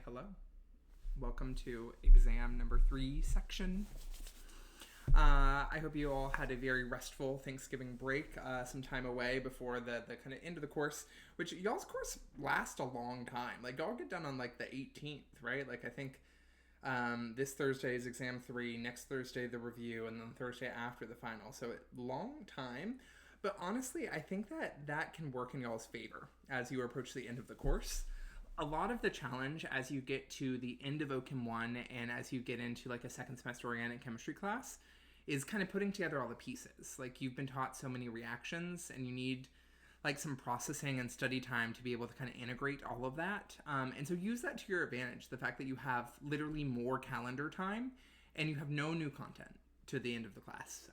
Hello. Welcome to exam number 3 section. I hope you all had a very restful Thanksgiving break, some time away before the kind of end of the course, which y'all's course lasts a long time. Like, y'all get done on like the 18th, right? Like, I think this Thursday is exam 3, next Thursday the review, and then Thursday after the final. So long time. But honestly, I think that can work in y'all's favor as you approach the end of the course. A lot of the challenge as you get to the end of OChem 1 and as you get into like a second semester organic chemistry class is kind of putting together all the pieces. Like, you've been taught so many reactions and you need like some processing and study time to be able to kind of integrate all of that. And so use that to your advantage. The fact that you have literally more calendar time and you have no new content to the end of the class.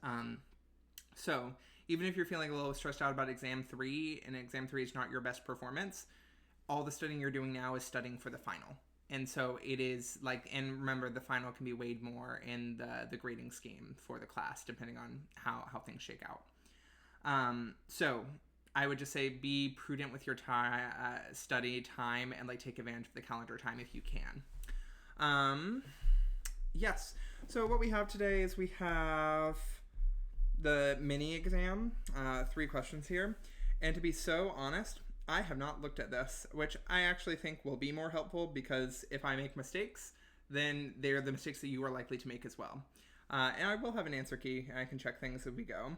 So even if you're feeling a little stressed out about exam 3 and exam 3 is not your best performance, all the studying you're doing now is studying for the final. And so it is like, and remember, the final can be weighed more in the grading scheme for the class, depending on how things shake out. So I would just say be prudent with your study time and like take advantage of the calendar time if you can. Yes. So what we have today is we have the mini exam, 3 questions here. And to be so honest, I have not looked at this, which I actually think will be more helpful because if I make mistakes, then they're the mistakes that you are likely to make as well. And I will have an answer key, and I can check things as we go.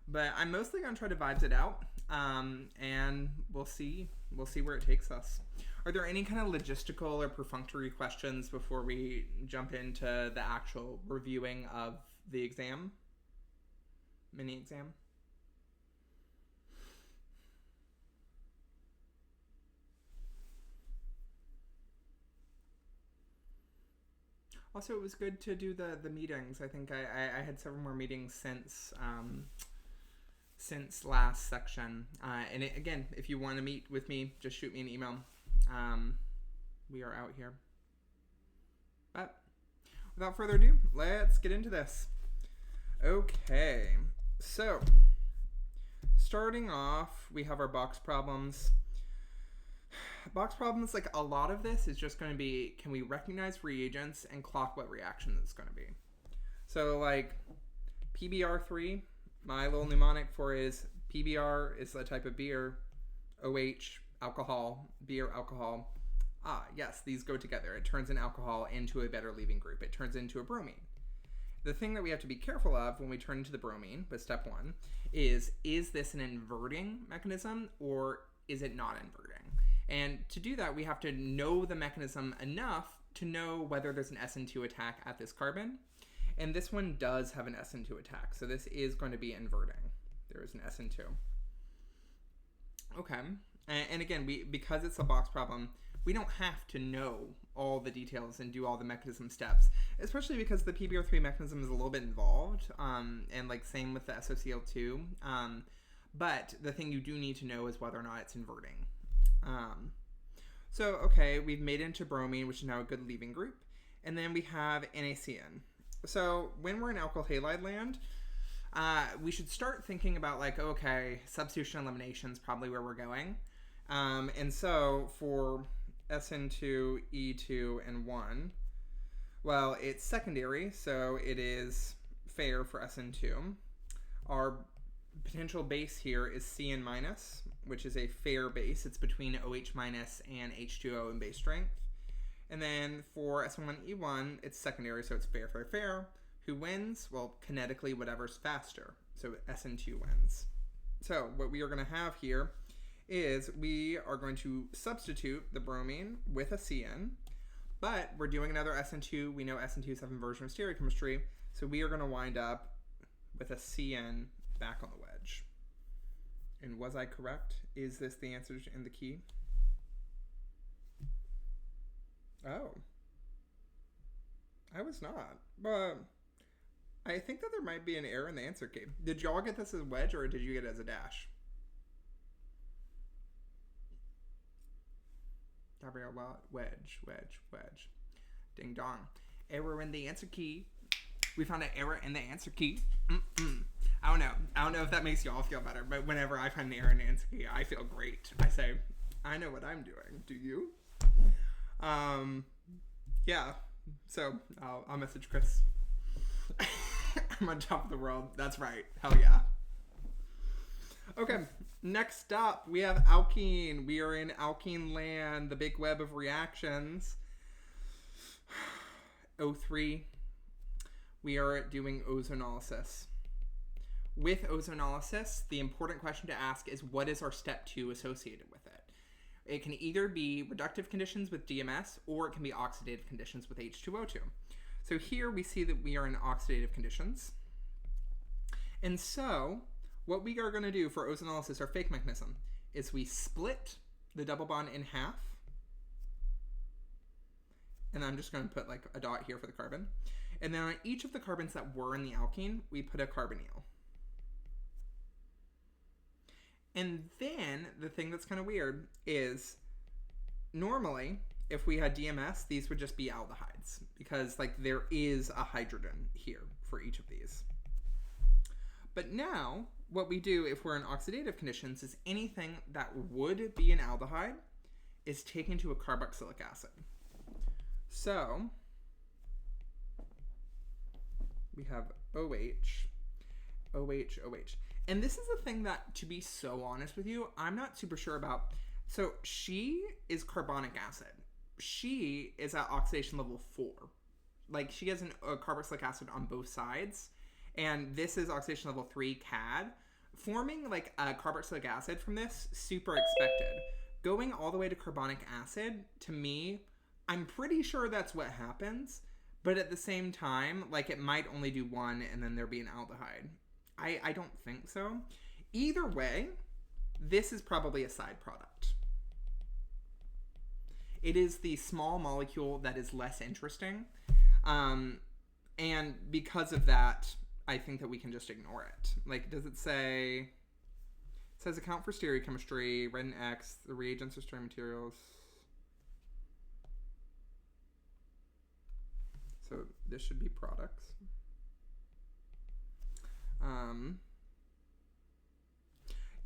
But I'm mostly going to try to vibes it out, and we'll see where it takes us. Are there any kind of logistical or perfunctory questions before we jump into the actual reviewing of the exam? Mini exam? Also, it was good to do the meetings. I think I had several more meetings since last section. And again, if you want to meet with me, just shoot me an email. We are out here. But without further ado, let's get into this. Okay, so starting off, we have our box problems. Box problems, like a lot of this is just going to be, can we recognize reagents and clock what reaction it's going to be? So like PBr3, my little mnemonic for is PBr is a type of beer, OH, alcohol, beer, alcohol. Yes, these go together. It turns an alcohol into a better leaving group. It turns into a bromine. The thing that we have to be careful of when we turn into the bromine, but step 1, is this an inverting mechanism or is it not inverting? And to do that, we have to know the mechanism enough to know whether there's an SN2 attack at this carbon. And this one does have an SN2 attack, so this is going to be inverting. There is an SN2. Okay, and again, because it's a box problem, we don't have to know all the details and do all the mechanism steps, especially because the PBr3 mechanism is a little bit involved, and like same with the SOCl2. But the thing you do need to know is whether or not it's inverting. So, okay, we've made it into bromine, which is now a good leaving group. And then we have NaCN. So when we're in alkyl halide land, we should start thinking about like, okay, substitution elimination is probably where we're going. And so for SN2, E2, and 1, well, it's secondary, so it is fair for SN2. Our potential base here is CN minus, which is a fair base. It's between OH minus and H2O in base strength. And then for SN1E1, it's secondary, so it's fair, fair, fair. Who wins? Well, kinetically, whatever's faster. So SN2 wins. So what we are going to have here is we are going to substitute the bromine with a CN, but we're doing another SN2. We know SN2 is have inversion of stereochemistry, so we are going to wind up with a CN back on the wedge. And was I correct? Is this the answer in the key? Oh. I was not. But I think that there might be an error in the answer key. Did y'all get this as a wedge or did you get it as a dash? Gabrielle, wedge. Ding dong. Error in the answer key. We found an error in the answer key. I don't know if that makes y'all feel better, but whenever I find an error in the answer key, I feel great. I say, I know what I'm doing. Do you? Yeah. So I'll message Chris. I'm on top of the world. That's right. Hell yeah. Okay. Next up, we have alkene. We are in alkene land, the big web of reactions. O3. We are doing ozonolysis. With ozonolysis, the important question to ask is, what is our step 2 associated with it? It can either be reductive conditions with DMS, or it can be oxidative conditions with H2O2. So here we see that we are in oxidative conditions. And so what we are going to do for ozonolysis, our fake mechanism, is we split the double bond in half. And I'm just going to put like a dot here for the carbon. And then on each of the carbons that were in the alkene, we put a carbonyl. And then the thing that's kind of weird is normally if we had DMS, these would just be aldehydes because like there is a hydrogen here for each of these. But now what we do if we're in oxidative conditions is anything that would be an aldehyde is taken to a carboxylic acid. So we have OH, OH, OH. And this is the thing that, to be so honest with you, I'm not super sure about. So she is carbonic acid. She is at oxidation level 4. Like she has a carboxylic acid on both sides. And this is oxidation level 3 CAD. Forming like a carboxylic acid from this, super expected. Going all the way to carbonic acid, to me, I'm pretty sure that's what happens. But at the same time, like it might only do one and then there'd be an aldehyde. I don't think so. Either way, this is probably a side product. It is the small molecule that is less interesting. And because of that, I think that we can just ignore it. Like, does it say... It says account for stereochemistry, red and X, the reagents are string materials. So this should be products.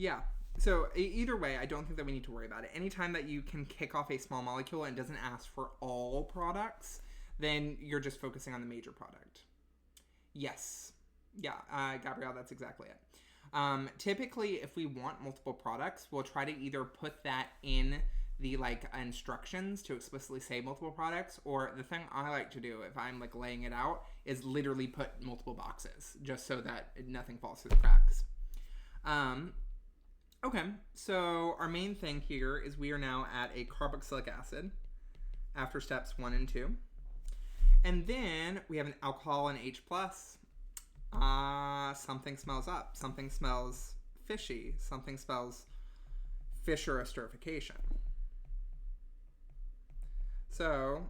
Yeah, so either way, I don't think that we need to worry about it. Anytime that you can kick off a small molecule and doesn't ask for all products, then you're just focusing on the major product. Yes. Yeah, Gabrielle, that's exactly it. Typically, if we want multiple products, we'll try to either put that in the like instructions to explicitly say multiple products, or the thing I like to do if I'm like laying it out is literally put multiple boxes just so that nothing falls through the cracks. Okay, so our main thing here is we are now at a carboxylic acid after steps 1 and 2. And then we have an alcohol and H+. Something smells up. Something smells fishy. Something smells Fischer esterification. So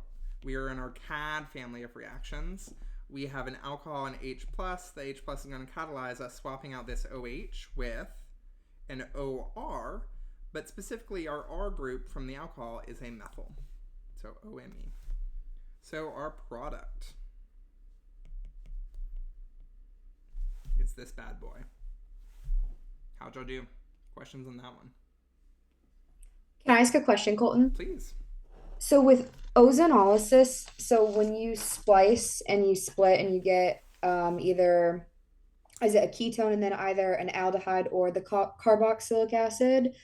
we are in our CAD family of reactions. We have an alcohol and H+. The H+ is going to catalyze us swapping out this OH with an OR, but specifically our R group from the alcohol is a methyl. So OMe. So our product is this bad boy. How'd y'all do? Questions on that one? Can I ask a question, Colton? Please. So with ozonolysis, so when you splice and you split and you get either is it a ketone and then either an aldehyde or the carboxylic acid?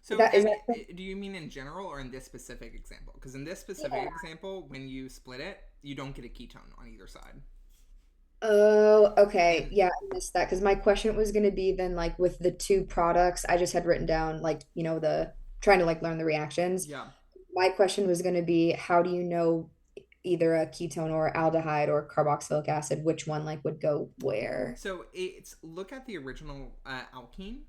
So That is that. do you mean in general or in this specific example? Because in this specific Yeah. example, when you split it, you don't get a ketone on either side. Oh, okay. And Yeah, I missed that because my question was going to be then like with the two products, I just had written down like, the trying to like learn the reactions. yeah. My question was going to be how do you know either a ketone or aldehyde or carboxylic acid, which one like would go where? So it's look at the original alkene,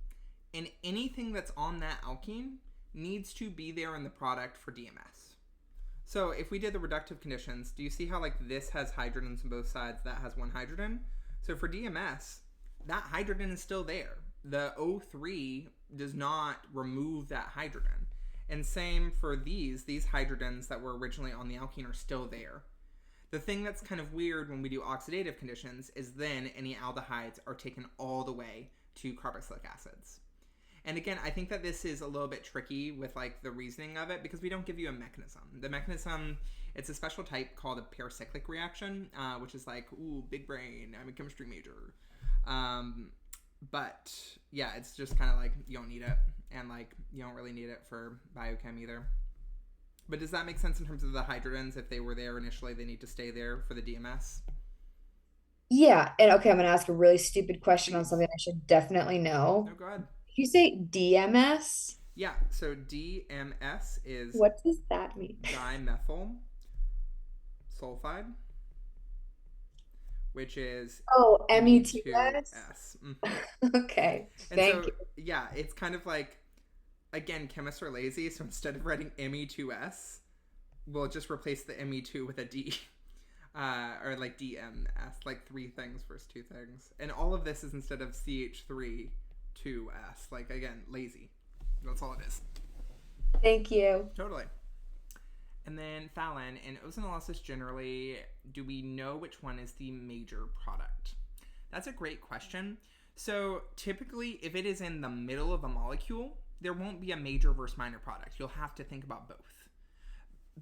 and anything that's on that alkene needs to be there in the product for DMS. So if we did the reductive conditions, do you see how like this has hydrogens on both sides, that has one hydrogen? So for DMS, that hydrogen is still there. The O3 does not remove that hydrogen. And same for these hydrogens that were originally on the alkene are still there. The thing that's kind of weird when we do oxidative conditions is then any aldehydes are taken all the way to carboxylic acids. And again, I think that this is a little bit tricky with like the reasoning of it because we don't give you a mechanism. The mechanism, it's a special type called a paracyclic reaction, which is like, ooh, big brain, I'm a chemistry major. But yeah, it's just kind of like you don't need it, and like you don't really need it for biochem either. But does that make sense in terms of the hydrogens? If they were there initially, they need to stay there for the DMS? Yeah, and okay, I'm gonna ask a really stupid question on Please. something I should definitely No, know. go ahead. Did you say DMS? Yeah, so DMS is What does that mean? dimethyl sulfide, which is Oh, METS? Me2S. Okay, And thank so, you. yeah, it's kind of like, again, chemists are lazy, so instead of writing Me2S, we'll just replace the Me2 with a D. Or like DMS, like three things versus two things. And all of this is instead of CH3 2S. Like, again, lazy. That's all it is. Thank you. Totally. And then Fallon, in ozonolysis generally, do we know which one is the major product? That's a great question. So typically, if it is in the middle of a molecule, there won't be a major versus minor product. You'll have to think about both.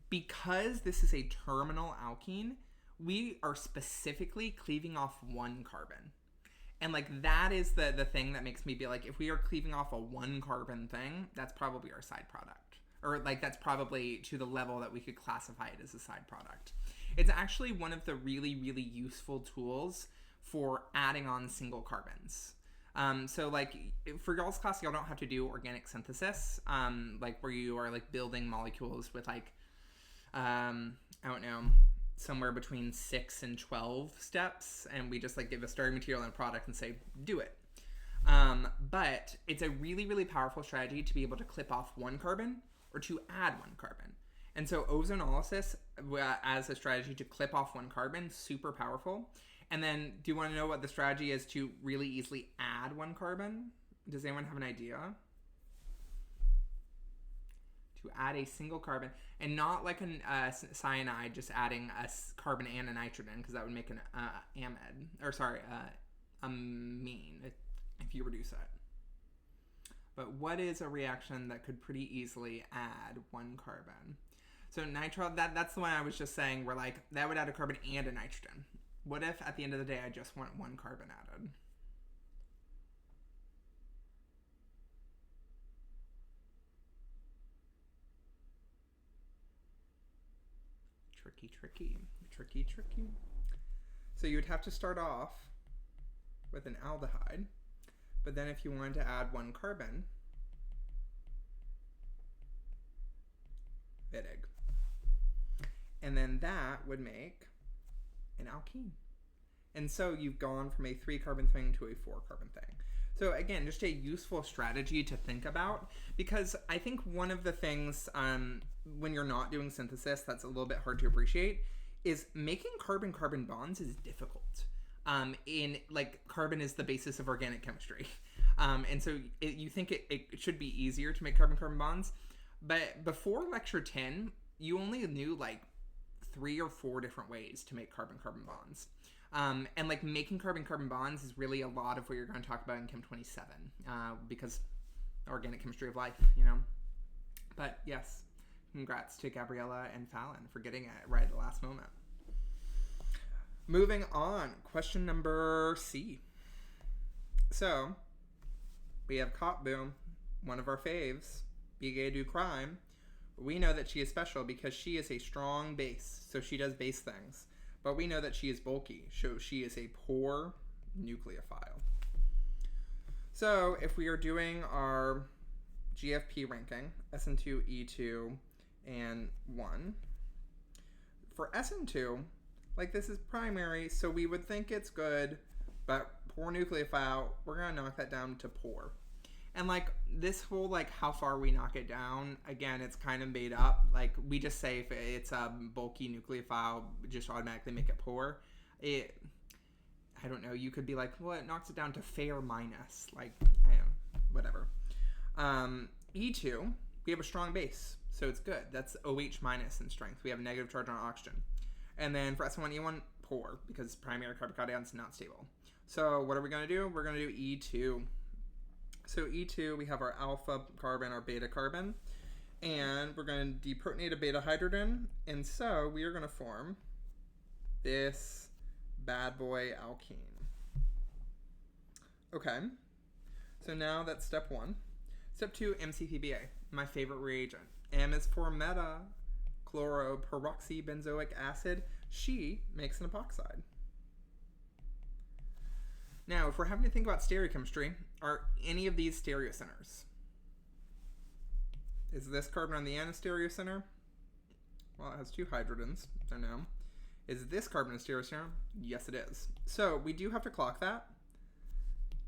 Because this is a terminal alkene, we are specifically cleaving off one carbon. And like that is the thing that makes me be like, if we are cleaving off a one carbon thing, that's probably our side product. Or like that's probably to the level that we could classify it as a side product. It's actually one of the really, really useful tools for adding on single carbons. So like for y'all's class, y'all don't have to do organic synthesis, like where you are like building molecules with like, I don't know, somewhere between 6 and 12 steps, and we just like give a starting material and a product and say do it. But it's a really, really powerful strategy to be able to clip off one carbon or to add one carbon. And so ozonolysis as a strategy to clip off one carbon, super powerful. And then do you want to know what the strategy is to really easily add one carbon? Does anyone have an idea? To add a single carbon, and not like a cyanide, just adding a carbon and a nitrogen, because that would make an amide, or sorry, amine, if you reduce it. But what is a reaction that could pretty easily add one carbon? So nitro, that's the one I was just saying, where like that would add a carbon and a nitrogen. What if at the end of the day I just want one carbon added? Tricky. So you would have to start off with an aldehyde, but then if you wanted to add one carbon, Wittig. And then that would make an alkene. And so you've gone from a 3-carbon thing to a 4-carbon thing. So again, just a useful strategy to think about, because I think one of the things when you're not doing synthesis that's a little bit hard to appreciate is making carbon-carbon bonds is difficult. In like carbon is the basis of organic chemistry. And so you think it should be easier to make carbon-carbon bonds, but before lecture 10, you only knew like 3 or 4 different ways to make carbon-carbon bonds. And like making carbon-carbon bonds is really a lot of what you're going to talk about in Chem 27, because organic chemistry of life, you know. But yes, congrats to Gabriella and Fallon for getting it right at the last moment. Moving on, question number C. So, we have Cop Boom, one of our faves, Be Gay Do Crime. We know that she is special because she is a strong base, so she does base things. But we know that she is bulky, so she is a poor nucleophile. So, if we are doing our GFP ranking, SN2, E2, and 1, for SN2, like this is primary, so we would think it's good, but poor nucleophile, we're going to knock that down to poor. And like this whole like how far we knock it down, again, it's kind of made up. Like we just say if it's a bulky nucleophile, just automatically make it poor. I don't know, you could be like, well, it knocks it down to fair minus. Like, I don't know, whatever. E2, we have a strong base, so it's good. That's OH minus in strength. We have a negative charge on oxygen. And then for S1E1, poor, because primary carbocation is not stable. So what are we going to do? We're going to do E2. So E2, we have our alpha carbon, our beta carbon, and we're going to deprotonate a beta hydrogen, and so we are going to form this bad boy alkene. Okay, so now that's step 1. Step 2, MCPBA, my favorite reagent. M is for meta chloroperoxybenzoic acid. She makes an epoxide. Now, if we're having to think about stereochemistry, are any of these stereocenters? Is this carbon on the N a stereocenter? Well, it has 2 hydrogens, so no. Is this carbon a stereocenter? Yes, it is. So we do have to clock that.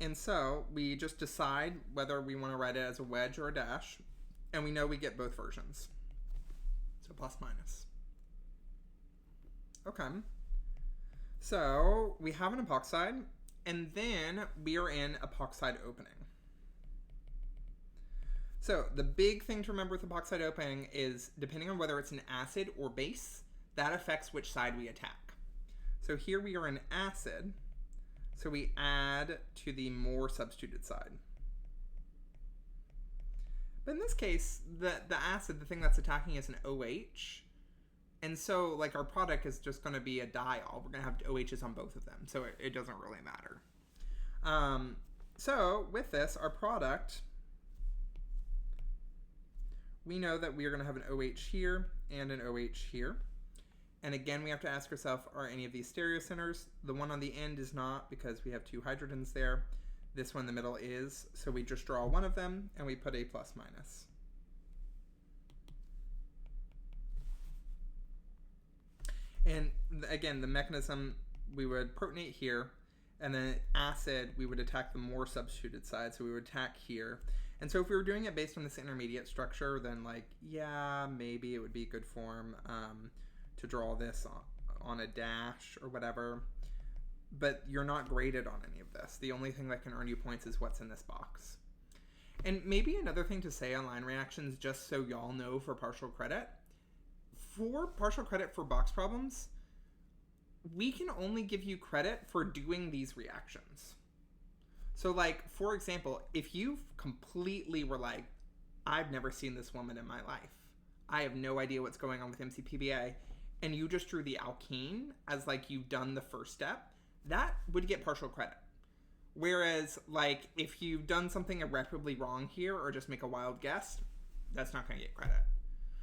And so we just decide whether we want to write it as a wedge or a dash. And we know we get both versions. So plus minus. Okay. So we have an epoxide. And then we are in epoxide opening. So the big thing to remember with epoxide opening is depending on whether it's an acid or base, that affects which side we attack. So here we are in acid. So we add to the more substituted side. But in this case, the acid, the thing that's attacking is an OH. And so like our product is just going to be a diol. We're going to have OHs on both of them. So it doesn't really matter. So with this, our product, we know that we are going to have an OH here and an OH here. And again, we have to ask ourselves, are any of these stereocenters? The one on the end is not because we have 2 hydrogens there. This one in the middle is. So we just draw one of them and we put a plus minus. And again, the mechanism, we would protonate here, and then acid, we would attack the more substituted side. So we would attack here. And so if we were doing it based on this intermediate structure, then like, yeah, maybe it would be good form to draw this on a dash or whatever. But you're not graded on any of this. The only thing that can earn you points is what's in this box. And maybe another thing to say on line reactions, just so y'all know for partial credit, for partial credit for box problems, we can only give you credit for doing these reactions. So like, for example, if you completely were like, I've never seen this woman in my life, I have no idea what's going on with MCPBA, and you just drew the alkene as like you've done the first step, that would get partial credit. Whereas like if you've done something irreparably wrong here or just make a wild guess, that's not going to get credit.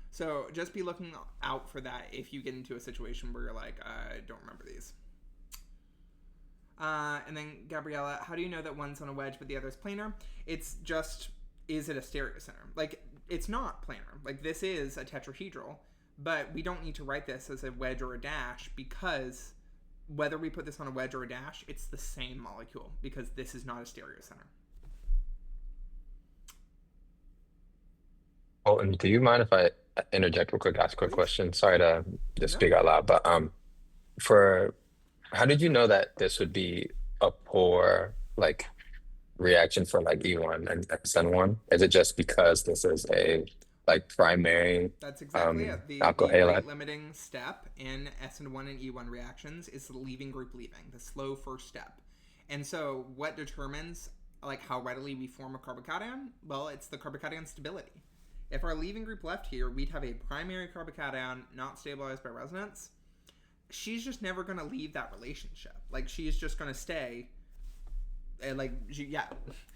So just be looking out for that if you get into a situation where you're like, I don't remember these. And then Gabriella, how do you know that one's on a wedge but the other's planar? It's just, is it a stereocenter? Like, it's not planar. Like, this is a tetrahedral, but we don't need to write this as a wedge or a dash because whether we put this on a wedge or a dash, it's the same molecule because this is not a stereocenter. Oh, and do you mind if I interject real quick, ask a quick question? Sorry to just No. speak out loud, but for how did you know that this would be a poor like reaction for like E1 and SN1? Is it just because this is a like primary That's exactly it. The alkyl halide? rate limiting step in SN1 and E1 reactions is the leaving group leaving, the slow first step. And so what determines like how readily we form a carbocation? Well, it's the carbocation stability. If our leaving group left here, we'd have a primary carbocation not stabilized by resonance. She's just never going to leave that relationship. Like, she's just going to stay.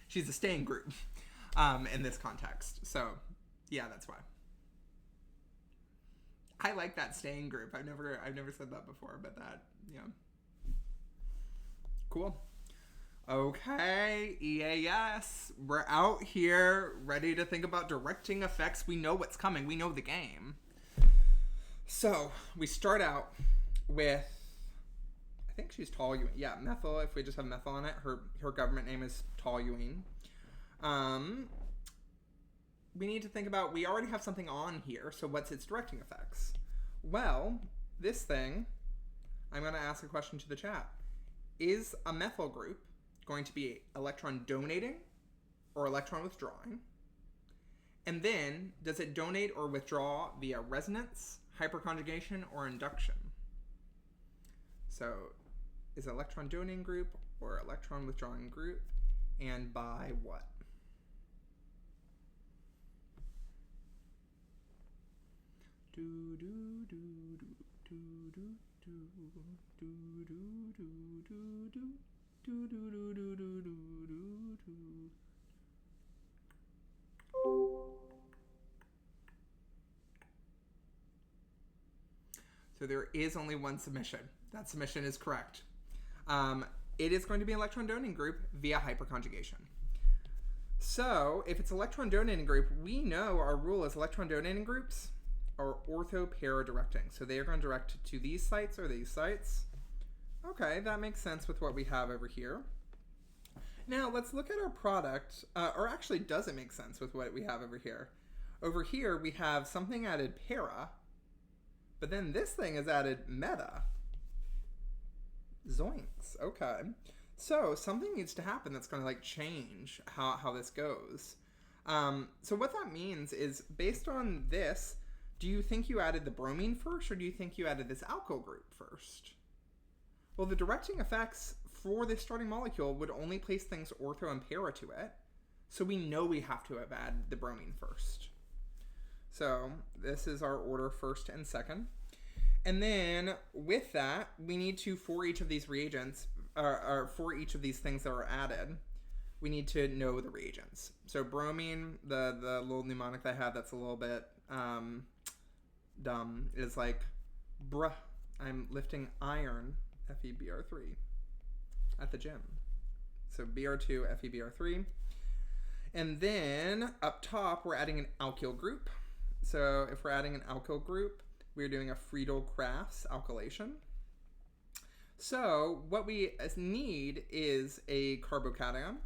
She's a staying group in this context. So, yeah, that's why. I like that staying group. I've never said that before, but that, yeah. Cool. Okay, EAS, we're out here ready to think about directing effects. We know what's coming. We know the game. So, we start out with, I think she's toluene. Yeah, methyl, if we just have methyl on it. Her government name is toluene. We need to think about, we already have something on here, so what's its directing effects? Well, this thing, I'm going to ask a question to the chat. Is a methyl group going to be electron donating or electron withdrawing? And then, does it donate or withdraw via resonance, hyperconjugation, or induction? So, is it electron donating group or electron withdrawing group? And by what? Do do do do do do do do do do do do do do do do do do. So there is only one submission. That submission is correct. It is going to be an electron donating group via hyperconjugation. So if it's electron donating group, we know our rule is electron donating groups are ortho-para directing. So they are going to direct to these sites or these sites. Okay, that makes sense with what we have over here. Now let's look at our product, or actually does it make sense with what we have over here? Over here we have something added para, but then this thing is added meta. Zoinks, okay. So something needs to happen that's going to like change how this goes. So what that means is based on this, do you think you added the bromine first or do you think you added this alkyl group first? Well, the directing effects for this starting molecule would only place things ortho and para to it. So we know we have to have added the bromine first. So this is our order first and second. And then with that, we need to, for each of these reagents, or for each of these things that are added, we need to know the reagents. So bromine, the little mnemonic that I had that's a little bit dumb, is like, bruh, I'm lifting iron, FeBr3, at the gym. So Br2, FeBr3. And then up top, we're adding an alkyl group. So if we're adding an alkyl group, we're doing a Friedel-Crafts alkylation. So what we need is a carbocation.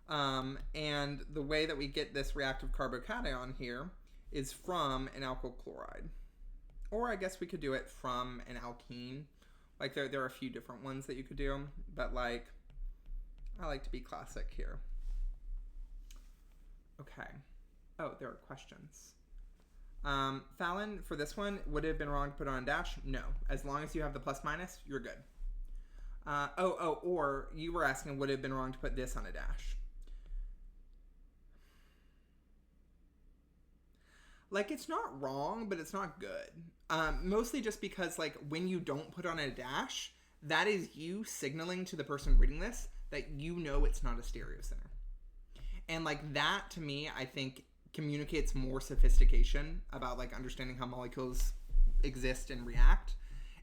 And the way that we get this reactive carbocation here is from an alkyl chloride. Or I guess we could do it from an alkene. Like there are a few different ones that you could do, but like I like to be classic here. Okay. Oh, there are questions. Fallon, for this one, would it have been wrong to put on a dash? No. As long as you have the plus minus, you're good. Or you were asking, would it have been wrong to put this on a dash? Like, it's not wrong, but it's not good. Mostly just because, like, when you don't put on a dash, that is you signaling to the person reading this that you know it's not a stereocenter. And, like, that, to me, I think communicates more sophistication about like understanding how molecules exist and react.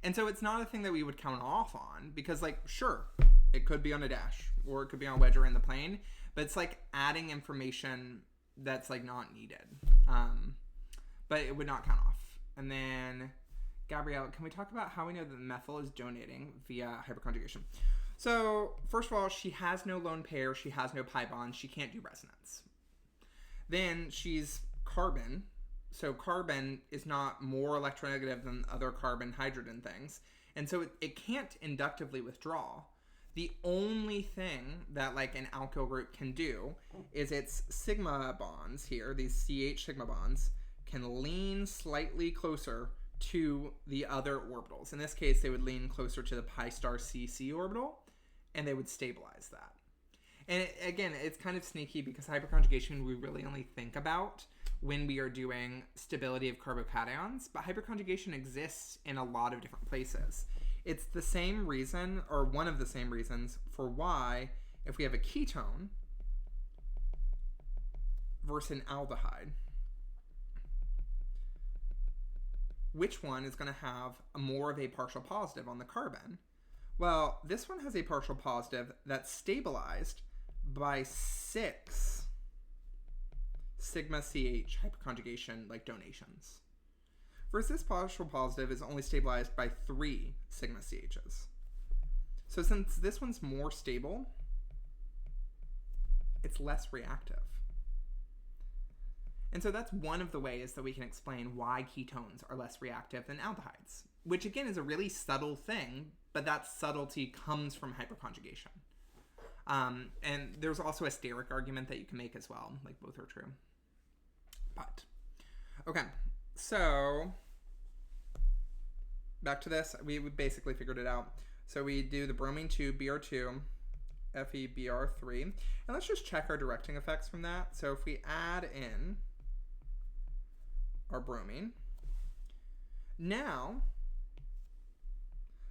And so it's not a thing that we would count off on because like, sure, it could be on a dash or it could be on a wedge or in the plane, but it's like adding information that's like not needed. But it would not count off. And then Gabrielle, can we talk about how we know that the methyl is donating via hyperconjugation? So first of all, she has no lone pair. She has no pi bond. She can't do resonance. Then she's carbon. So carbon is not more electronegative than other carbon-hydrogen things. And so it can't inductively withdraw. The only thing that like an alkyl group can do is its sigma bonds here, these CH sigma bonds, can lean slightly closer to the other orbitals. In this case, they would lean closer to the pi star CC orbital, and they would stabilize that. And again, it's kind of sneaky because hyperconjugation we really only think about when we are doing stability of carbocations, but hyperconjugation exists in a lot of different places. It's the same reason, or one of the same reasons, for why if we have a ketone versus an aldehyde, which one is going to have more of a partial positive on the carbon? Well, this one has a partial positive that's stabilized by 6 sigma CH hyperconjugation like donations. Versus this partial positive is only stabilized by 3 sigma CHs. So since this one's more stable, it's less reactive. And so that's one of the ways that we can explain why ketones are less reactive than aldehydes, which again is a really subtle thing, but that subtlety comes from hyperconjugation. And there's also a steric argument that you can make as well, like both are true. But, okay, so back to this, we basically figured it out. So we do the bromine 2, Br2, FeBr3, and let's just check our directing effects from that. So if we add in our bromine, Now,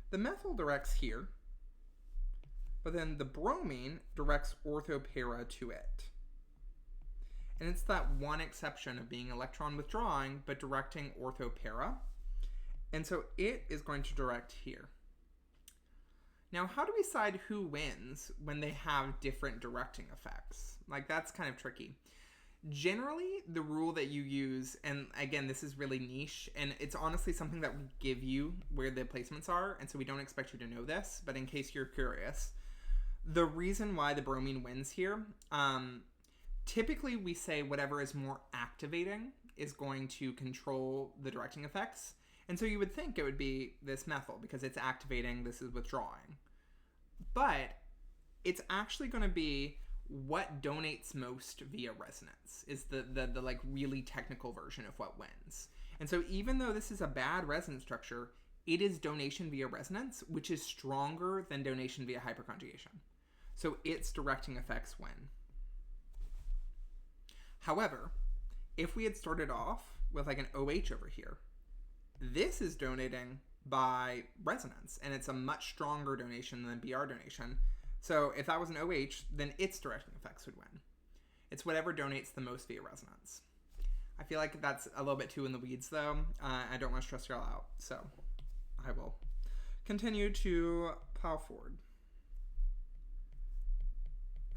the methyl directs here, but then the bromine directs orthopara to it. And it's that one exception of being electron withdrawing, but directing orthopara. And so it is going to direct here. Now, how do we decide who wins when they have different directing effects? Like, that's kind of tricky. Generally, the rule that you use, and again, this is really niche, and it's honestly something that we give you where the placements are, and so we don't expect you to know this, but in case you're curious, the reason why the bromine wins here, typically we say whatever is more activating is going to control the directing effects. And so you would think it would be this methyl because it's activating, this is withdrawing. But it's actually going to be what donates most via resonance is the like really technical version of what wins. And so even though this is a bad resonance structure, it is donation via resonance, which is stronger than donation via hyperconjugation. So its directing effects win. However, if we had started off with like an OH over here, this is donating by resonance, and it's a much stronger donation than BR donation. So if that was an OH, then its directing effects would win. It's whatever donates the most via resonance. I feel like that's a little bit too in the weeds, though. I don't want to stress y'all out, so I will continue to plow forward.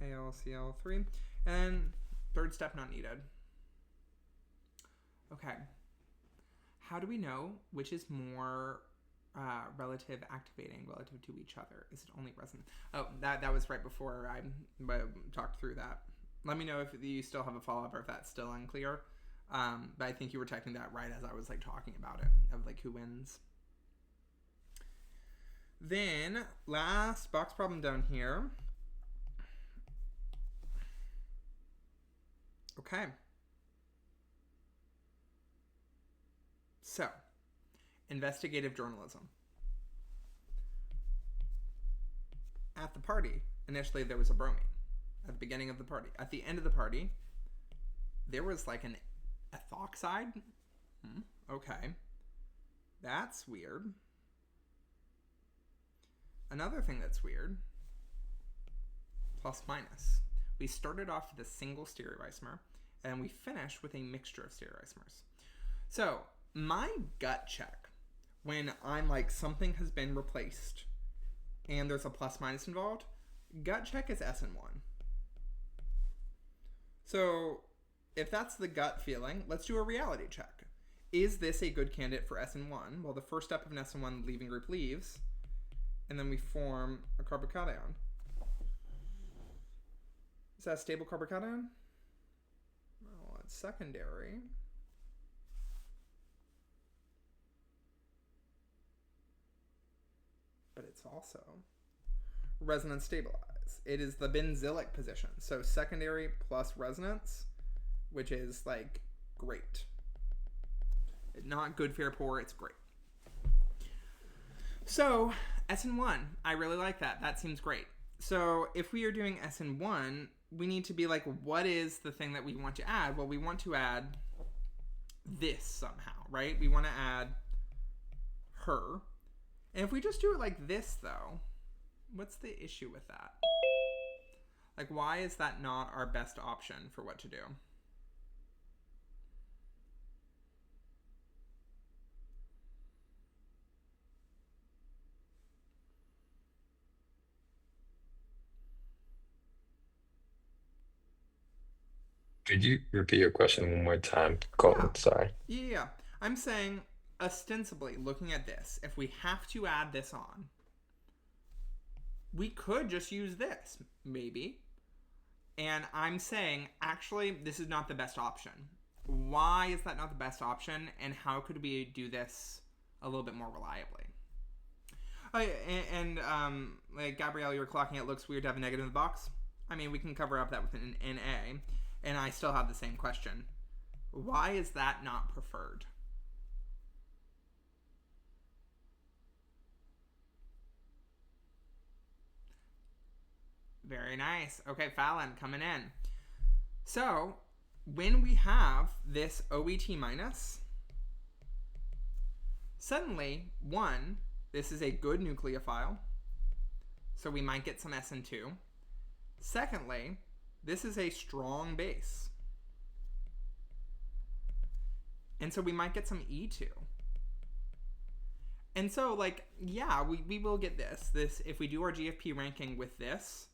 AlCl3, and third step not needed. Okay. How do we know which is more relative activating relative to each other? Is it only resonance? Oh, that was right before I talked through that. Let me know if you still have a follow-up or if that's still unclear. But I think you were checking that right as I was like talking about it, of like who wins. Then last box problem down here. Okay. So, investigative journalism. At the party, initially there was a bromine. At the beginning of the party. At the end of the party, there was like an ethoxide. Okay. That's weird. Another thing that's weird. Plus minus. We started off with a single stereoisomer, and we finished with a mixture of stereoisomers. So, my gut check, when I'm like, something has been replaced, and there's a plus minus involved, gut check is SN1. So, if that's the gut feeling, let's do a reality check. Is this a good candidate for SN1? Well, the first step of an SN1 leaving group leaves, and then we form a carbocation. Is that a stable carbocation? Well, it's secondary. But it's also resonance stabilized. It is the benzylic position. So secondary plus resonance, which is like great. Not good, fair, poor, it's great. So SN1, I really like that. That seems great. So if we are doing SN1, we need to be like, what is the thing that we want to add? Well, we want to add this somehow, right? We want to add her. And if we just do it like this, though, what's the issue with that? Like, why is that not our best option for what to do? Could you repeat your question one more time, Colton? Yeah. Sorry. Yeah. I'm saying, ostensibly, looking at this, if we have to add this on, we could just use this, maybe. And I'm saying, actually, this is not the best option. Why is that not the best option? And how could we do this a little bit more reliably? Like Gabrielle, you were clocking it looks weird to have a negative in the box. I mean, we can cover up that with an NA. And I still have the same question. Why is that not preferred? Very nice. Okay, Fallon, coming in. So, when we have this OET minus, Suddenly, one, this is a good nucleophile, so we might get some SN2. Secondly, this is a strong base, and so we might get some E2. And so, like, yeah, we will get this. If we do our GFP ranking with this,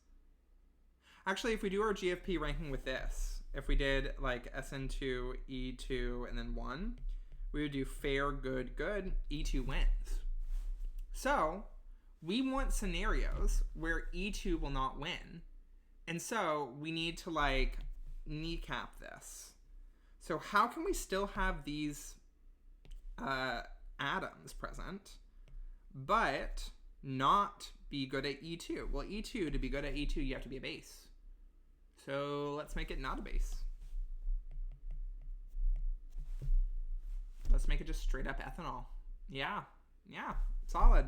actually, if we do our GFP ranking with this, if we did, like, SN2, E2, and then 1, we would do fair, good, good, E2 wins. So, we want scenarios where E2 will not win. And so, we need to, like, kneecap this. So, how can we still have these atoms present, but not be good at E2? Well, E2, to be good at E2, you have to be a base. So let's make it not a base. Let's make it just straight up ethanol. Yeah, solid.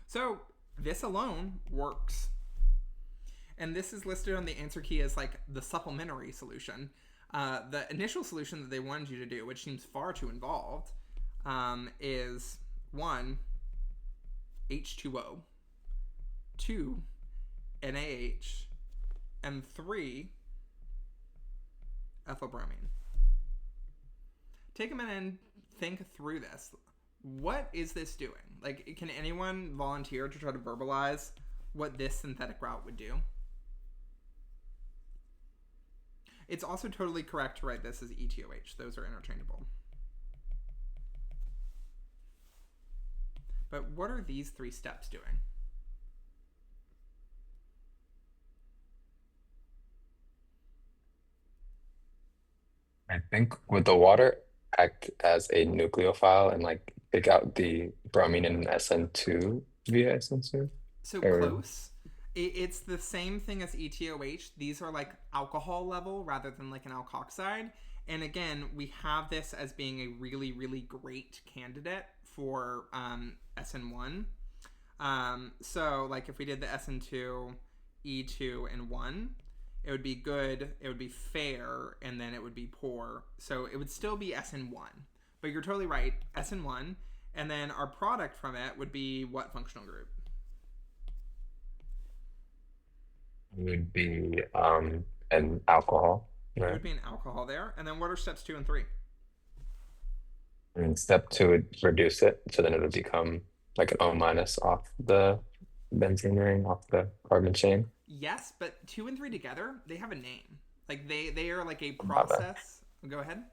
So this alone works. And this is listed on the answer key as like the supplementary solution. The initial solution that they wanted you to do, which seems far too involved, is 1, H2O, 2, NaH, and 3, ethylbromine. Take a minute and think through this. What is this doing? Like, can anyone volunteer to try to verbalize what this synthetic route would do? It's also totally correct to write this as ETOH. Those are interchangeable. But what are these 3 steps doing? I think would the water act as a nucleophile and like pick out the bromine and SN2 via SN2? So Or close. It's the same thing as ETOH. These are like alcohol level rather than like an alkoxide. And again, we have this as being a really, really great candidate for SN1. So like if we did the SN2, E2, and 1, it would be good, it would be fair, and then it would be poor. So it would still be SN1. But you're totally right, SN1. And then our product from it would be what functional group? would be an alcohol, It right? would be an alcohol there. And then what are steps 2 and 3? And step 2 would reduce it, so then it would become like an O minus off the benzene ring, off the carbon chain. Yes, but 2 and 3 together, they have a name. Like they are like a About that. process. Go ahead.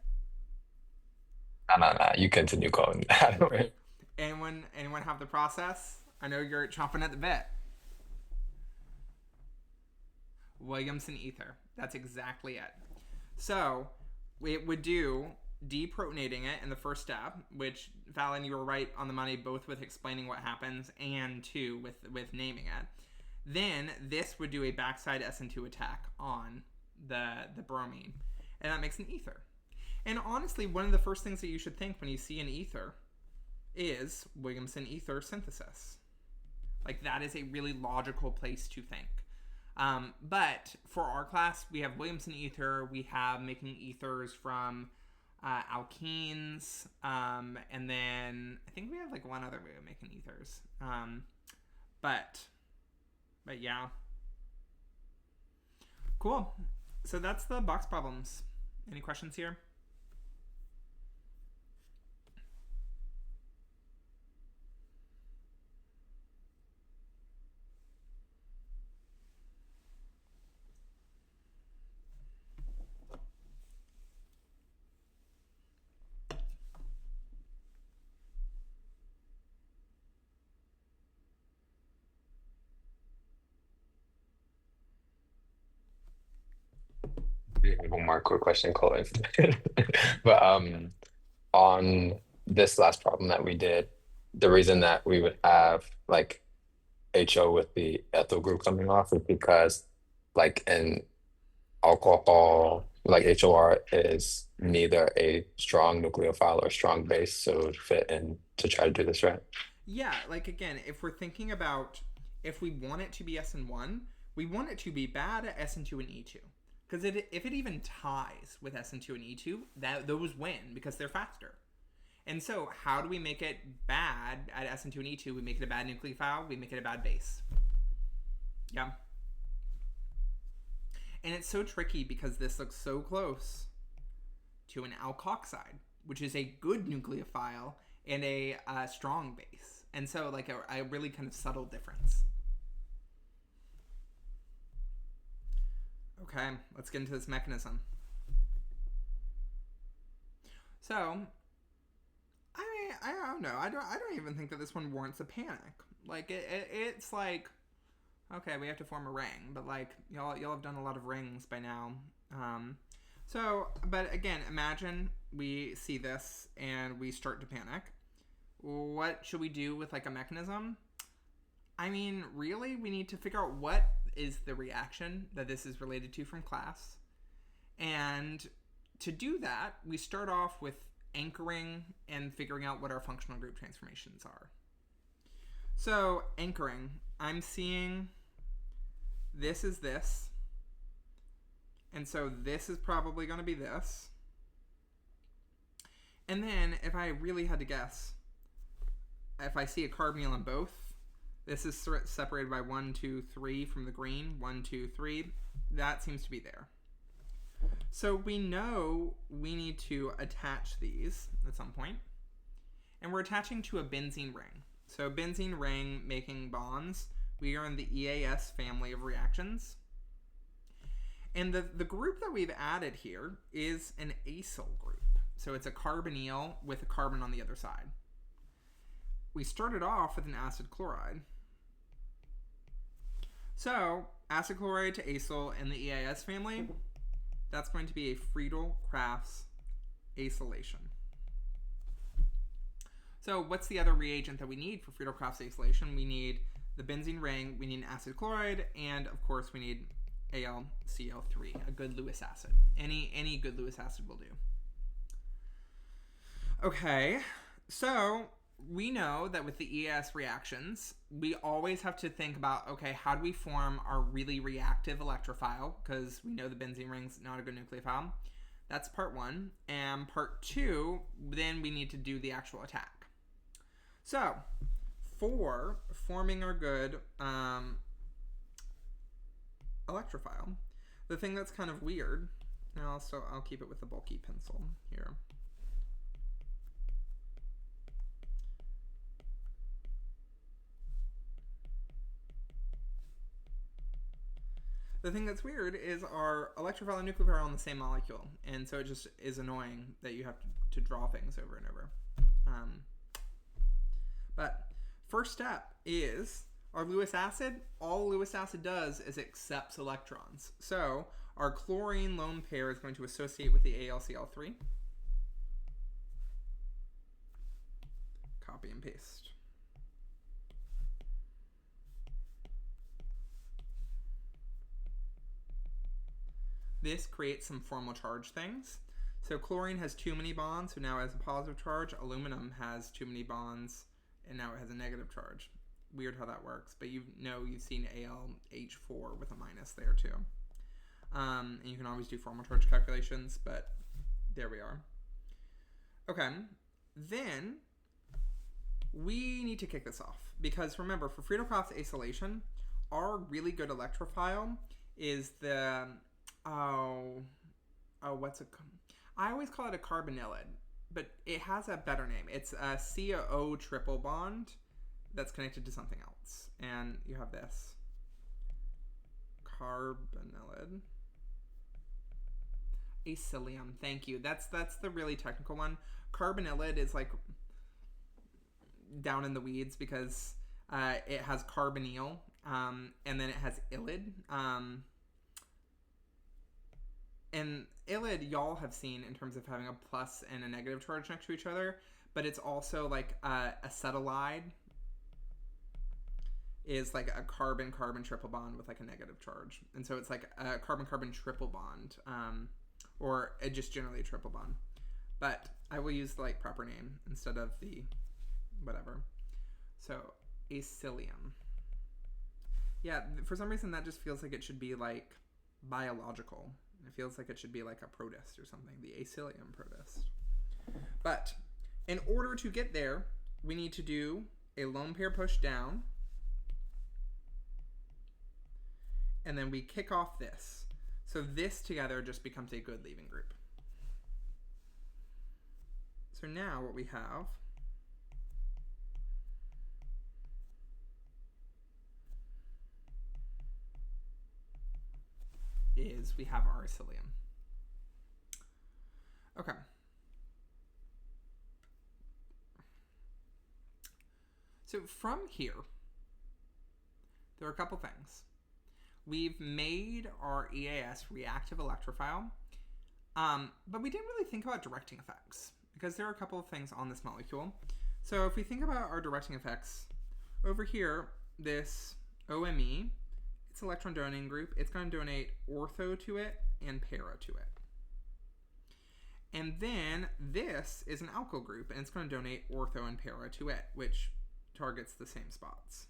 No. You continue going. I don't know. Anyone have the process? I know you're chomping at the bit. Williamson ether. That's exactly it. So it would do deprotonating it in the first step, which Fallon, you were right on the money, both with explaining what happens and 2 with naming it. Then this would do a backside SN2 attack on the bromine, and that makes an ether. And honestly, one of the first things that you should think when you see an ether is Williamson ether synthesis. Like that is a really logical place to think. But for our class, we have Williamson ether. We have making ethers from alkenes, and then I think we have like one other way of making ethers. But yeah, cool. So that's the box problems. Any questions here? One more quick question, Colin. But on this last problem that we did, the reason that we would have like HO with the ethyl group coming off is because like in alcohol, like HOR is neither a strong nucleophile or strong base, so it would fit in to try to do this right. Yeah, like again, if we're thinking about if we want it to be SN1, we want it to be bad at SN2 and E2. Because if it even ties with SN2 and E2, those win because they're faster. And so, how do we make it bad at SN2 and E2? We make it a bad nucleophile, we make it a bad base. Yeah. And it's so tricky because this looks so close to an alkoxide, which is a good nucleophile and a strong base. And so, like, a really kind of subtle difference. Okay, let's get into this mechanism. So, I don't know. I don't even think that this one warrants a panic. Like, it's like, okay, we have to form a ring, but like y'all have done a lot of rings by now. So, but again, imagine we see this and we start to panic. What should we do with like a mechanism? I mean, really, we need to figure out what is the reaction that this is related to from class. And to do that, we start off with anchoring and figuring out what our functional group transformations are. So, anchoring, I'm seeing this is this. And so this is probably going to be this. And then, if I really had to guess, if I see a carbonyl on both, this is separated by 1, 2, 3 from the green. 1, 2, 3. That seems to be there. So we know we need to attach these at some point. And we're attaching to a benzene ring. So benzene ring making bonds. We are in the EAS family of reactions. And the group that we've added here is an acyl group. So it's a carbonyl with a carbon on the other side. We started off with an acid chloride. So, acid chloride to acyl in the EAS family, that's going to be a Friedel-Crafts acylation. So, what's the other reagent that we need for Friedel-Crafts acylation? We need the benzene ring, we need an acid chloride, and of course we need AlCl3, a good Lewis acid. Any good Lewis acid will do. Okay, so we know that with the EAS reactions, we always have to think about, okay, how do we form our really reactive electrophile? Because we know the benzene ring's not a good nucleophile. That's part one. And part two, then we need to do the actual attack. So, for forming our good electrophile, the thing that's kind of weird, and also I'll keep it with the bulky pencil here. The thing that's weird is our electrophile and nucleophile are on the same molecule, and so it just is annoying that you have to draw things over and over. But first step is our Lewis acid. All Lewis acid does is accepts electrons. So our chlorine lone pair is going to associate with the AlCl3. Copy and paste. This creates some formal charge things. So chlorine has too many bonds, so now it has a positive charge. Aluminum has too many bonds, and now it has a negative charge. Weird how that works, but you've seen AlH4 with a minus there too. And you can always do formal charge calculations, but there we are. Okay, then we need to kick this off, because remember, for Friedel-Crafts acylation, our really good electrophile is the what's it? I always call it a carbonylid, but it has a better name. It's a COO triple bond that's connected to something else, and you have this carbonylid. Acylium. Thank you. That's the really technical one. Carbonylid is like down in the weeds because it has carbonyl, and then it has ylid. And ylid, y'all have seen in terms of having a plus and a negative charge next to each other, but it's also like acetylide is like a carbon-carbon triple bond with like a negative charge. And so it's like a carbon-carbon triple bond, or just generally a triple bond. But I will use the like proper name instead of the whatever. So acylium. Yeah, for some reason that just feels like it should be like biological. It feels like it should be like a protist or something, the acylium protist. But In order to get there, we need to do a lone pair push down, and then we kick off this. So this together just becomes a good leaving group. So now what we have is we have our psyllium. Okay. So from here, there are a couple things. We've made our EAS reactive electrophile, but we didn't really think about directing effects because there are a couple of things on this molecule. So if we think about our directing effects, over here, this OMe, its electron donating group, it's going to donate ortho to it and para to it. And then this is an alkyl group, and it's going to donate ortho and para to it, which targets the same spots.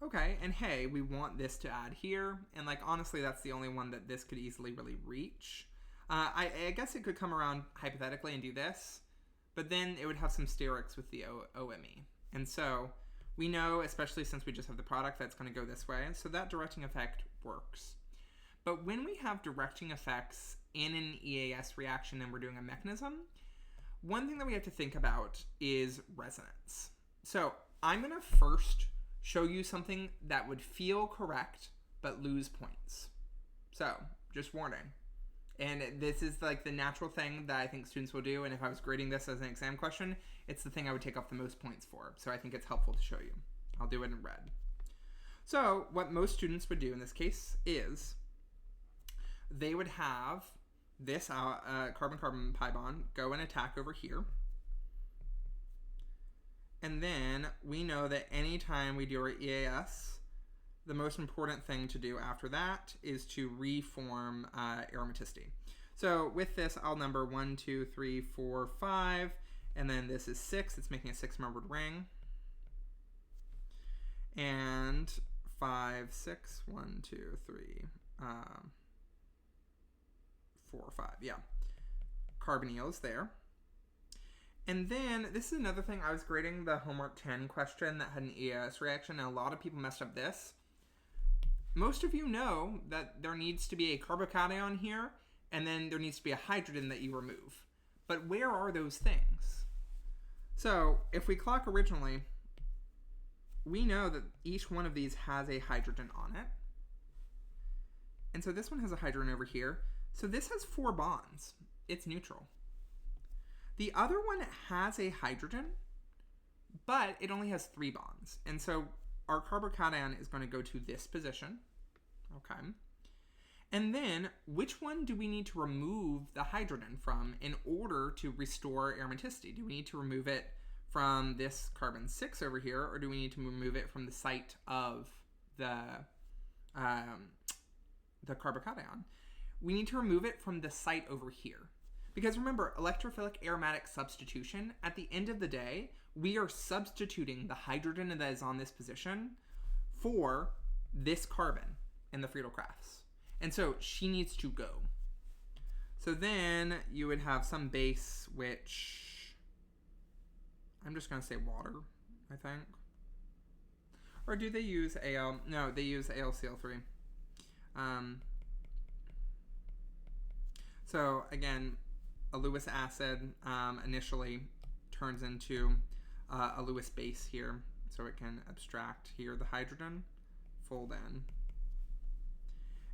Okay, and hey, we want this to add here, and like honestly, that's the only one that this could easily really reach. I guess it could come around hypothetically and do this, but then it would have some sterics with the OMe. And so we know, especially since we just have the product, that's going to go this way, so that directing effect works. But when we have directing effects in an EAS reaction and we're doing a mechanism, one thing that we have to think about is resonance. So I'm going to first show you something that would feel correct but lose points. So just warning. And this is like the natural thing that I think students will do, and if I was grading this as an exam question, it's the thing I would take off the most points for. So I think it's helpful to show you. I'll do it in red. So what most students would do in this case is they would have this carbon-carbon pi bond go and attack over here. And then we know that anytime we do our EAS, the most important thing to do after that is to reform aromaticity. So with this, I'll number 1, 2, 3, 4, 5, and then this is 6. It's making a 6-membered ring. And 5, 6, 1, 2, 3, 4, 5. Yeah. Carbonyls there. And then, this is another thing, I was grading the homework 10 question that had an EAS reaction, and a lot of people messed up this. Most of you know that there needs to be a carbocation here, and then there needs to be a hydrogen that you remove. But where are those things? So, if we clock originally, we know that each one of these has a hydrogen on it. And so this one has a hydrogen over here. So this has 4 bonds. It's neutral. The other one has a hydrogen, but it only has 3 bonds. And so our carbocation is going to go to this position. Okay. And then which one do we need to remove the hydrogen from in order to restore aromaticity? Do we need to remove it from this carbon 6 over here, or do we need to remove it from the site of the carbocation? We need to remove it from the site over here. Because remember, electrophilic aromatic substitution, at the end of the day, we are substituting the hydrogen that is on this position for this carbon in the Friedel-Crafts. And so she needs to go. So then you would have some base, which I'm just going to say water, I think. Or do they use Al? No, they use AlCl3. So again, a Lewis acid initially turns into a Lewis base here, so it can abstract here the hydrogen, fold in.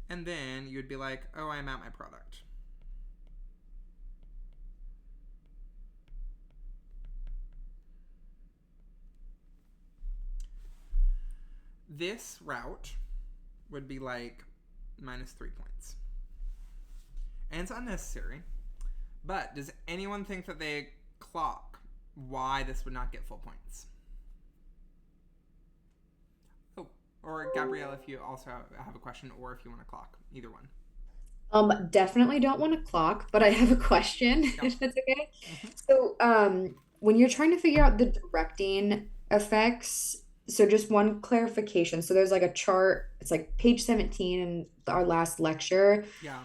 And then you'd be like, oh, I'm at my product. This route would be like -3 points. And it's unnecessary. But does anyone think that they clock why this would not get full points? Oh, or Gabrielle, if you also have a question, or if you want to clock, either one. Definitely don't want to clock, but I have a question, Yep. if that's okay. Mm-hmm. So, when you're trying to figure out the directing effects, so just one clarification. So there's like a chart, it's like page 17 in our last lecture, Yeah.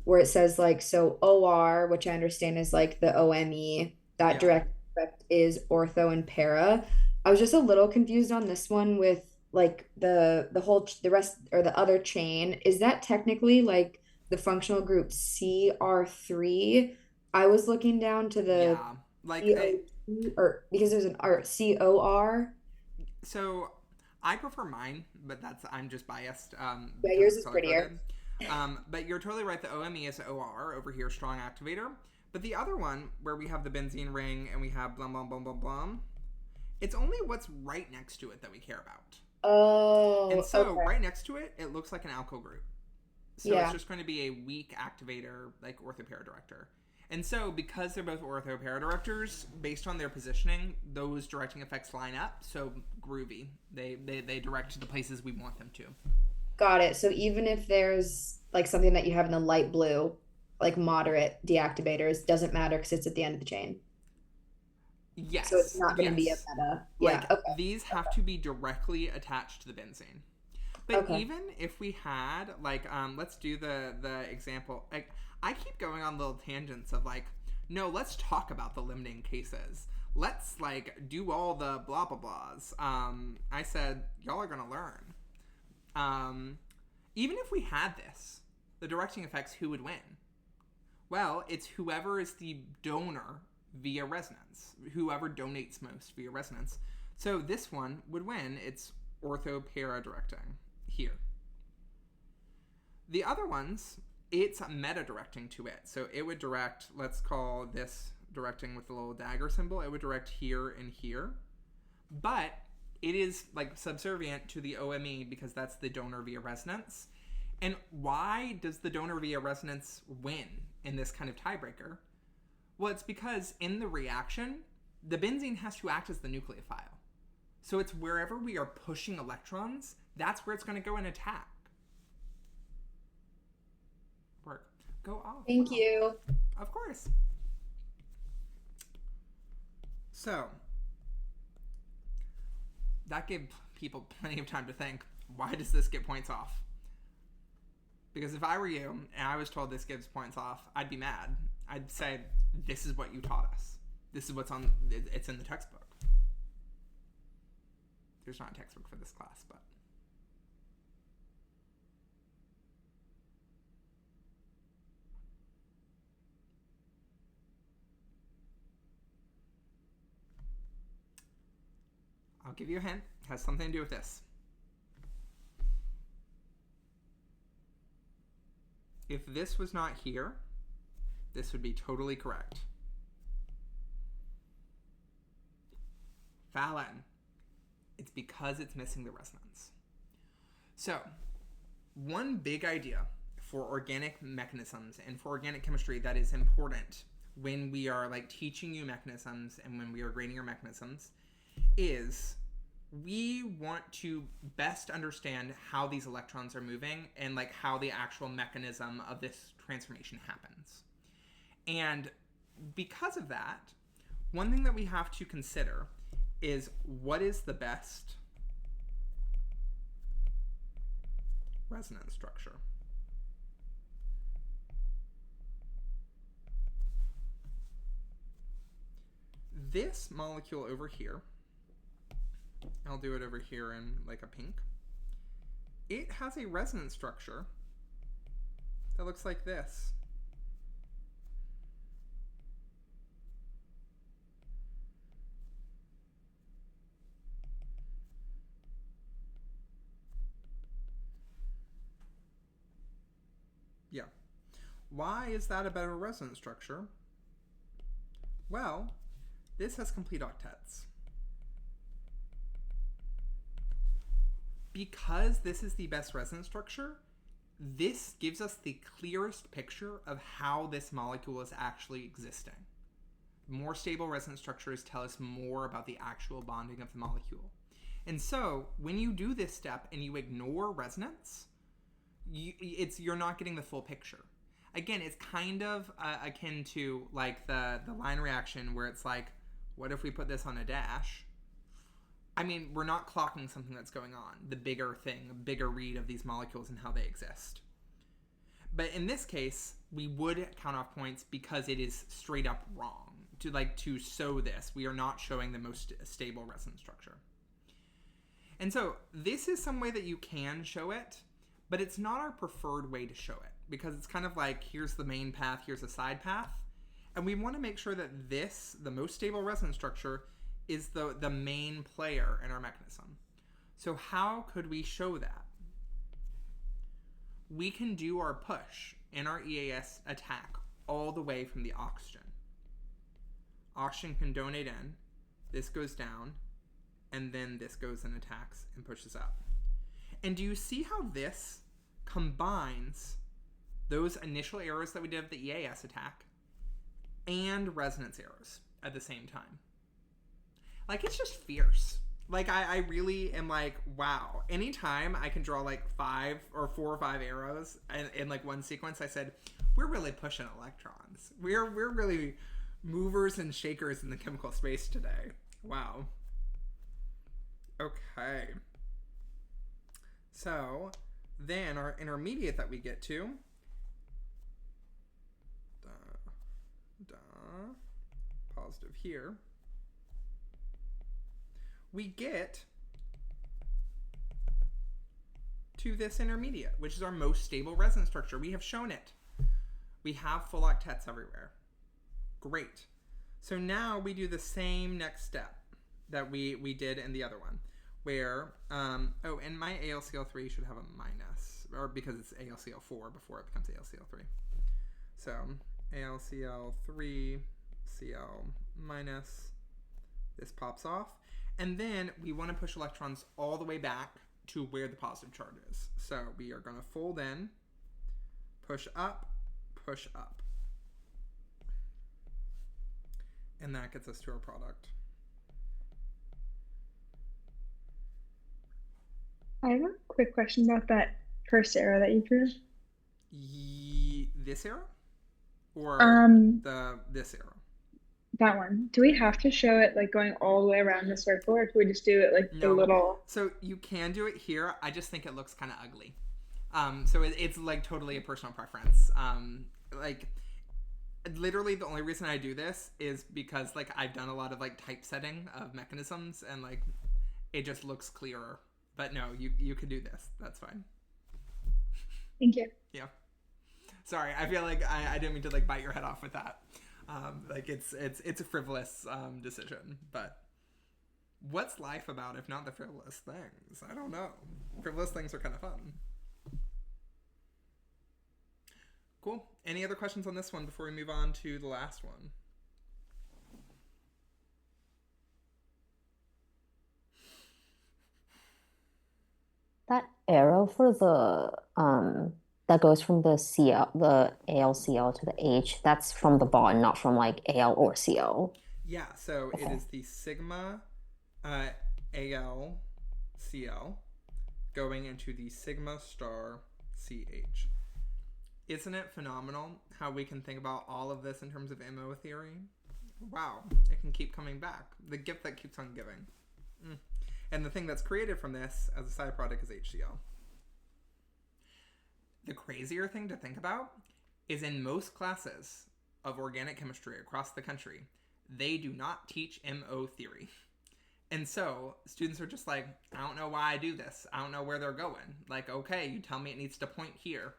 where it says like, so OR, which I understand is like the OMe, that Yeah. direct effect is ortho and para. I was just a little confused on this one with like the whole the rest or the other chain. Is that technically like the functional group CR3? I was looking down to the Yeah. Like, CO2 or because there's an R COR. so I prefer mine, but I'm just biased Yeah, because yours it's is color prettier. coded. But you're totally right. The OME is OR over here, strong activator. But the other one, where we have the benzene ring and we have blum blum blum blum blum, it's only what's right next to it that we care about. And Oh, so okay. right next to it, it looks like an alkyl group. So it's Yeah. just going to be a weak activator, like orthopara-director. And so, because they're both orthopara-directors, based on their positioning, those directing effects line up. So groovy. They direct to the places we want them to. Got it. So even if there's like something that you have in the light blue, like moderate deactivators, doesn't matter because it's at the end of the chain. So it's Yes, not going to be a yes. meta. Yeah. Like Okay. these have to be directly attached to the benzene. But Okay. even if we had like, let's do the example. Like, I keep going on little tangents of like, no, let's talk about the limiting cases. Let's like do all the blah blah blahs. I said y'all are gonna learn. Um, Even if we had this, the directing effects, who would win? Well, it's whoever is the donor via resonance, whoever donates most via resonance. So this one would win. It's ortho para directing here. The other ones, it's meta directing to it. So it would direct, let's call this directing with the little dagger symbol, it would direct here and here. But it is like subservient to the OME because that's the donor via resonance. And why does the donor via resonance win in this kind of tiebreaker? Well, it's because in the reaction, the benzene has to act as the nucleophile. So it's wherever we are pushing electrons, that's where it's going to go and attack. Work. Go off. Thank Wow. you. Of course. So, that gave people plenty of time to think, why does this get points off? Because if I were you and I was told this gives points off, I'd be mad. I'd say, this is what you taught us. This is what's on, it's in the textbook. There's not a textbook for this class, but. I'll give you a hint. It has something to do with this. If this was not here, this would be totally correct. Fallon. It's because it's missing the resonance. So, one big idea for organic mechanisms and for organic chemistry that is important when we are like teaching you mechanisms and when we are grading your mechanisms is we want to best understand how these electrons are moving and like how the actual mechanism of this transformation happens. And because of that, one thing that we have to consider is what is the best resonance structure. This molecule over here, I'll do it over here in like a pink, it has a resonance structure that looks like this. Yeah. Why is that a better resonance structure? Well, this has complete octets. Because this is the best resonance structure, this gives us the clearest picture of how this molecule is actually existing. More stable resonance structures tell us more about the actual bonding of the molecule. And so, when you do this step and you ignore resonance, you're not getting the full picture. Again, it's kind of akin to like the line reaction where it's like, what if we put this on a dash? I mean, we're not clocking something that's going on, the bigger thing, a bigger read of these molecules and how they exist. But in this case, we would count off points because it is straight up wrong. to show this. We are not showing the most stable resonance structure. And so this is some way that you can show it, but it's not our preferred way to show it, because it's kind of like, here's the main path, here's a side path. And we want to make sure that this, the most stable resonance structure, is the main player in our mechanism. So how could we show that? We can do our push in our EAS attack all the way from the oxygen. Oxygen can donate in, this goes down, and then this goes and attacks and pushes up. And do you see how this combines those initial arrows that we did of the EAS attack and resonance arrows at the same time? Like, it's just fierce. Like, I really am like, wow. Anytime I can draw like 4 or 5 arrows in like one sequence, I said, we're really pushing electrons. We're really movers and shakers in the chemical space today. Wow. Okay. So then our intermediate that we get to, positive here, we get to this intermediate, which is our most stable resonance structure. We have shown it. We have full octets everywhere. Great. So now we do the same next step that we did in the other one, where, and my AlCl3 should have a minus, or because it's AlCl4 before it becomes AlCl3. So AlCl3, Cl minus, this pops off. And then we want to push electrons all the way back to where the positive charge is. So we are going to fold in, push up, push up. And that gets us to our product. I have a quick question about that first arrow that you drew. This arrow? Or this arrow? That one. Do we have to show it like going all the way around the circle, or can we just do it like the little? So you can do it here. I just think it looks kind of ugly. So it's like totally a personal preference. Like, literally the only reason I do this is because like I've done a lot of like typesetting of mechanisms, and like it just looks clearer. But no, you could do this. That's fine. Thank you. Yeah. Sorry, I feel like I didn't mean to like bite your head off with that. Like it's a frivolous decision, but what's life about if not the frivolous things? I don't know. Frivolous things are kind of fun. Cool. Any other questions on this one before we move on to the last one? That arrow for the that goes from the AlCl to the H, that's from the bond, not from like Al or Cl. Yeah, so it is the sigma AlCl going into the sigma star CH. Isn't it phenomenal how we can think about all of this in terms of MO theory? Wow, it can keep coming back. The gift that keeps on giving. And the thing that's created from this as a side product is HCl. The crazier thing to think about is in most classes of organic chemistry across the country, they do not teach MO theory. And so students are just like, I don't know why I do this. I don't know where they're going. Like, okay, you tell me it needs to point here.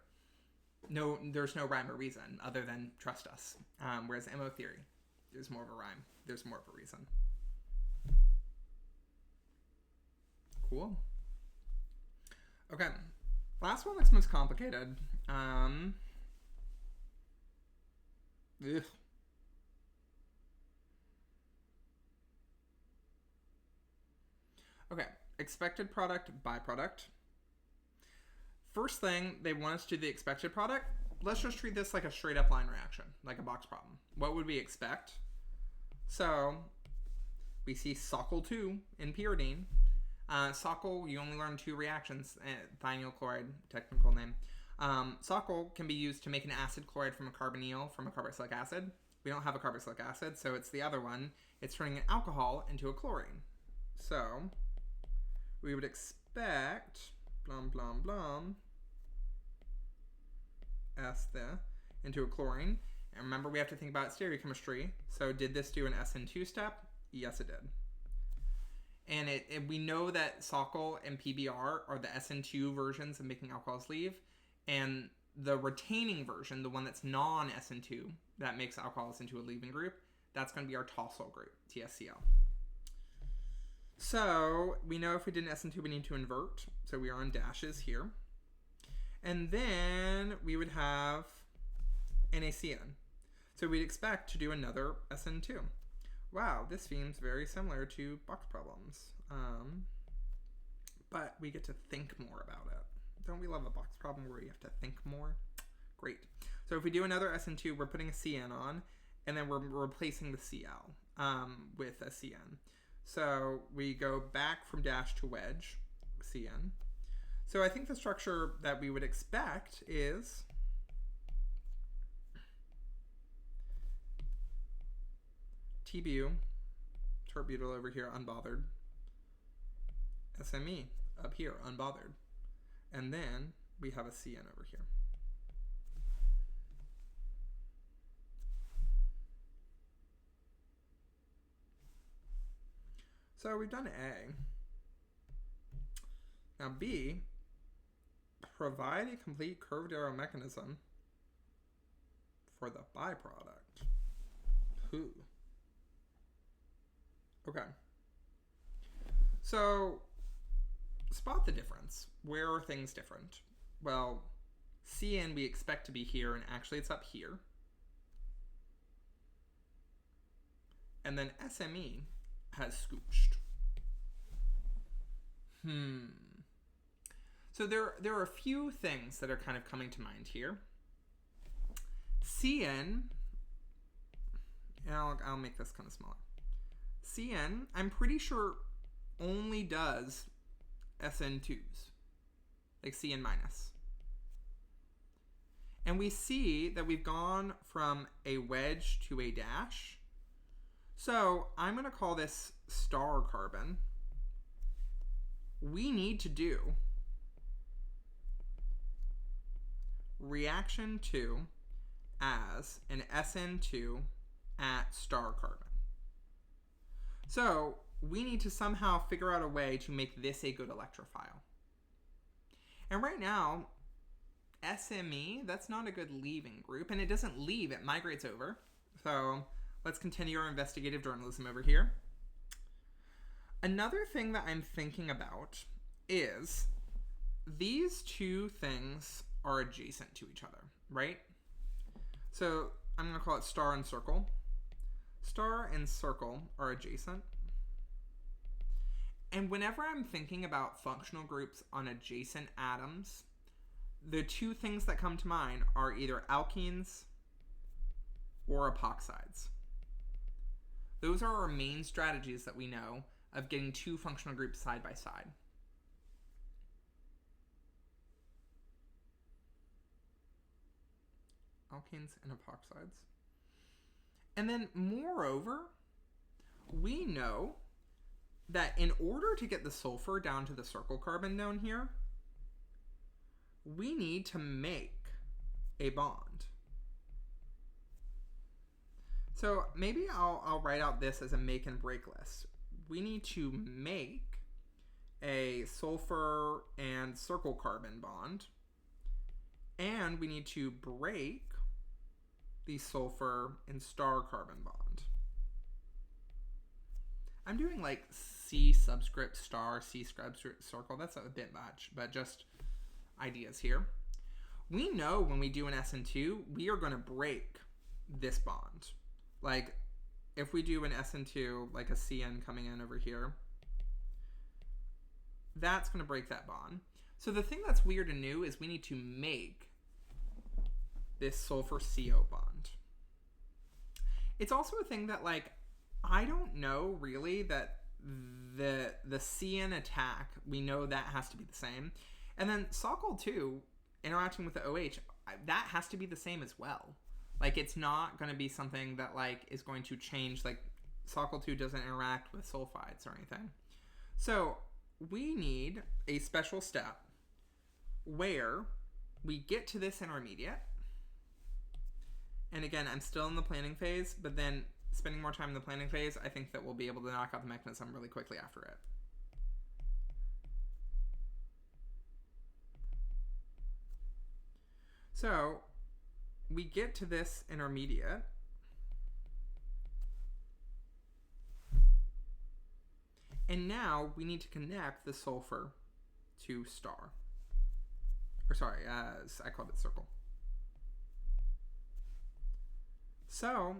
No, there's no rhyme or reason other than trust us. Whereas MO theory, there's more of a rhyme. There's more of a reason. Cool. Okay. Last one looks most complicated. Okay. Expected product, byproduct. First thing, they want us to do the expected product. Let's just treat this like a straight up line reaction, like a box problem. What would we expect? So, we see Socyl 2 in pyridine. Socyl, you only learn 2 reactions. Thionyl chloride, technical name. Socyl can be used to make an acid chloride from a carbonyl from a carboxylic acid. We don't have a carboxylic acid, so it's the other one. It's turning an alcohol into a chlorine. So, we would expect blum blum blum ester into a chlorine, And remember, we have to think about stereochemistry. So did this do an SN2 step? Yes, it did. And we know that Sokal and PBr are the SN2 versions of making alcohols leave. And the retaining version, the one that's non-SN2, that makes alcohols into a leaving group, that's going to be our tosyl group, TSCl. So we know if we did an SN2, we need to invert. So we are on dashes here. And then we would have NaCN. So we'd expect to do another SN2. Wow, this seems very similar to box problems. But we get to think more about it. Don't we love a box problem where you have to think more? Great. So if we do another SN2, we're putting a CN on, and then we're replacing the Cl with a CN. So we go back from dash to wedge, CN. So I think the structure that we would expect is TBU, tert-butyl over here, unbothered. SME up here, unbothered. And then we have a CN over here. So we've done A. Now B, provide a complete curved arrow mechanism for the byproduct. Who? Okay. So spot the difference. Where are things different? Well, CN we expect to be here, and actually it's up here. And then SME has scooched. So there are a few things that are kind of coming to mind here. CN, and I'll make this kind of smaller. CN, I'm pretty sure, only does SN2s, like CN minus. And we see that we've gone from a wedge to a dash. So I'm going to call this star carbon. We need to do reaction 2 as an SN2 at star carbon. So we need to somehow figure out a way to make this a good electrophile. And right now, SME, that's not a good leaving group, and it doesn't leave, it migrates over. So let's continue our investigative journalism over here. Another thing that I'm thinking about is these two things are adjacent to each other, right? So I'm going to call it star and circle. Star and circle are adjacent. And whenever I'm thinking about functional groups on adjacent atoms, the two things that come to mind are either alkenes or epoxides. Those are our main strategies that we know of getting two functional groups side by side. Alkenes and epoxides. And then moreover, we know that in order to get the sulfur down to the circle carbon down here, we need to make a bond. So maybe I'll write out this as a make and break list. We need to make a sulfur and circle carbon bond, and we need to break the sulfur and star carbon bond. I'm doing like C subscript star, C subscript circle. That's a bit much, but just ideas here. We know when we do an SN2, we are going to break this bond. Like if we do an SN2, like a CN coming in over here, that's going to break that bond. So the thing that's weird and new is we need to make this sulfur CO bond. It's also a thing that, like, I don't know really that the CN attack, we know that has to be the same. And then Sokal 2 interacting with the OH, that has to be the same as well. Like, it's not going to be something that, like, is going to change. Like, Sokal 2 doesn't interact with sulfides or anything. So we need a special step where we get to this intermediate, And again, I'm still in the planning phase, but then spending more time in the planning phase, I think that we'll be able to knock out the mechanism really quickly after it. So we get to this intermediate. And now we need to connect the sulfur to star. Or sorry, I called it circle. So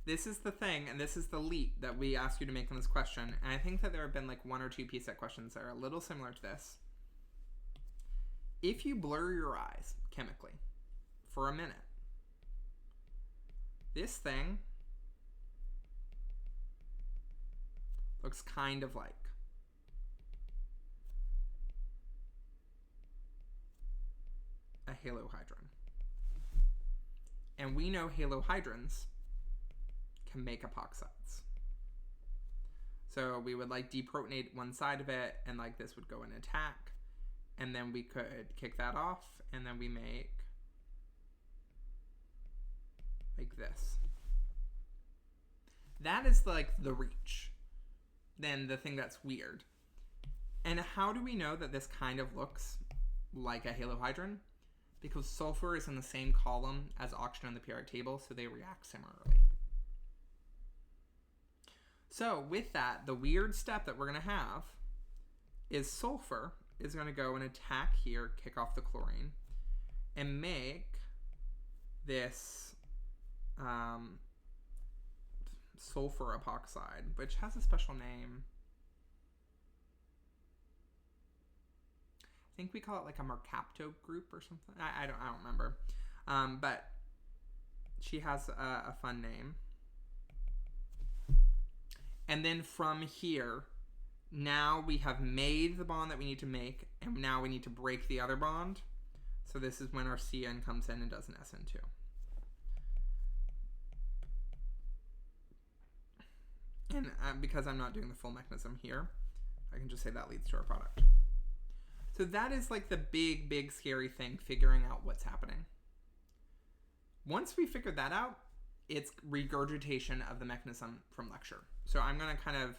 this is the thing, and this is the leap that we asked you to make in this question. And I think that there have been like 1 or 2 PSET questions that are a little similar to this. If you blur your eyes chemically for a minute, this thing looks kind of like a halohydrin. And we know halohydrins can make epoxides. So we would like deprotonate one side of it, and like this would go and attack, and then we could kick that off, and then we make like this. That is like the reach. Then the thing that's weird. And how do we know that this kind of looks like a halohydrin? Because sulfur is in the same column as oxygen on the periodic table, so they react similarly. So with that, the weird step that we're going to have is sulfur is going to go and attack here, kick off the chlorine, and make this sulfur epoxide, which has a special name. I think we call it like a mercapto group or something. I don't remember. But she has a fun name. And then from here, now we have made the bond that we need to make, and now we need to break the other bond. So this is when our CN comes in and does an SN2. And because I'm not doing the full mechanism here, I can just say that leads to our product. So that is like the big, big scary thing, figuring out what's happening. Once we figure that out, it's regurgitation of the mechanism from lecture. So I'm going to kind of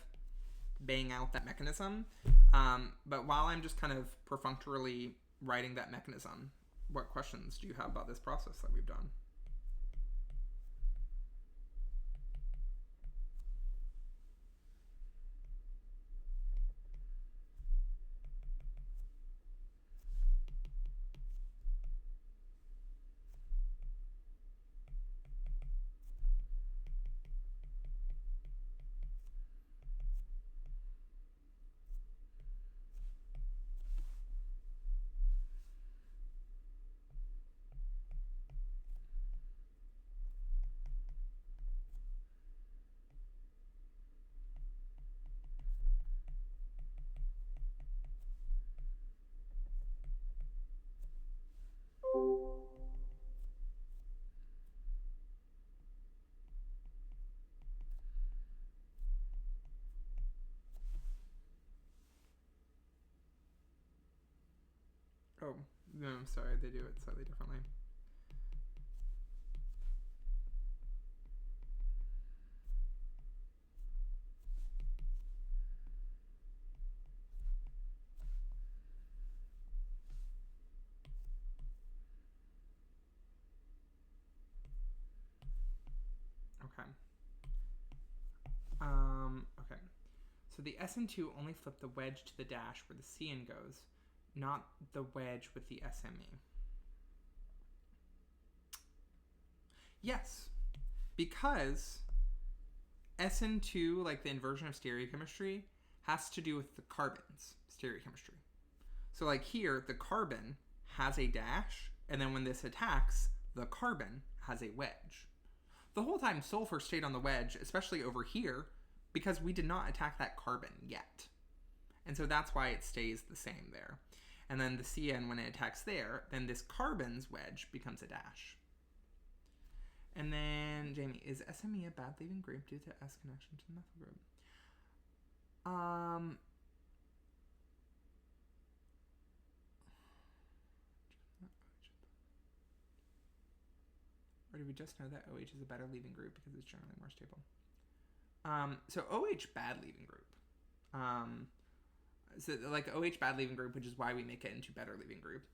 bang out that mechanism. But while I'm just kind of perfunctorily writing that mechanism, what questions do you have about this process that we've done? Oh, no, I'm sorry. They do it slightly differently. Okay. Okay. So the SN2 only flipped the wedge to the dash where the CN goes, not the wedge with the SME. Yes, because SN2, like the inversion of stereochemistry, has to do with the carbon's stereochemistry. So like here, the carbon has a dash, and then when this attacks, the carbon has a wedge. The whole time sulfur stayed on the wedge, especially over here, because we did not attack that carbon yet. And so that's why it stays the same there. And then the CN, when it attacks there, then this carbon's wedge becomes a dash. And then, Jamie, is SME a bad leaving group due to S connection to the methyl group? Where do did we just know that OH is a better leaving group because it's generally more stable? So OH bad leaving group. So like OH bad leaving group, which is why we make it into better leaving group.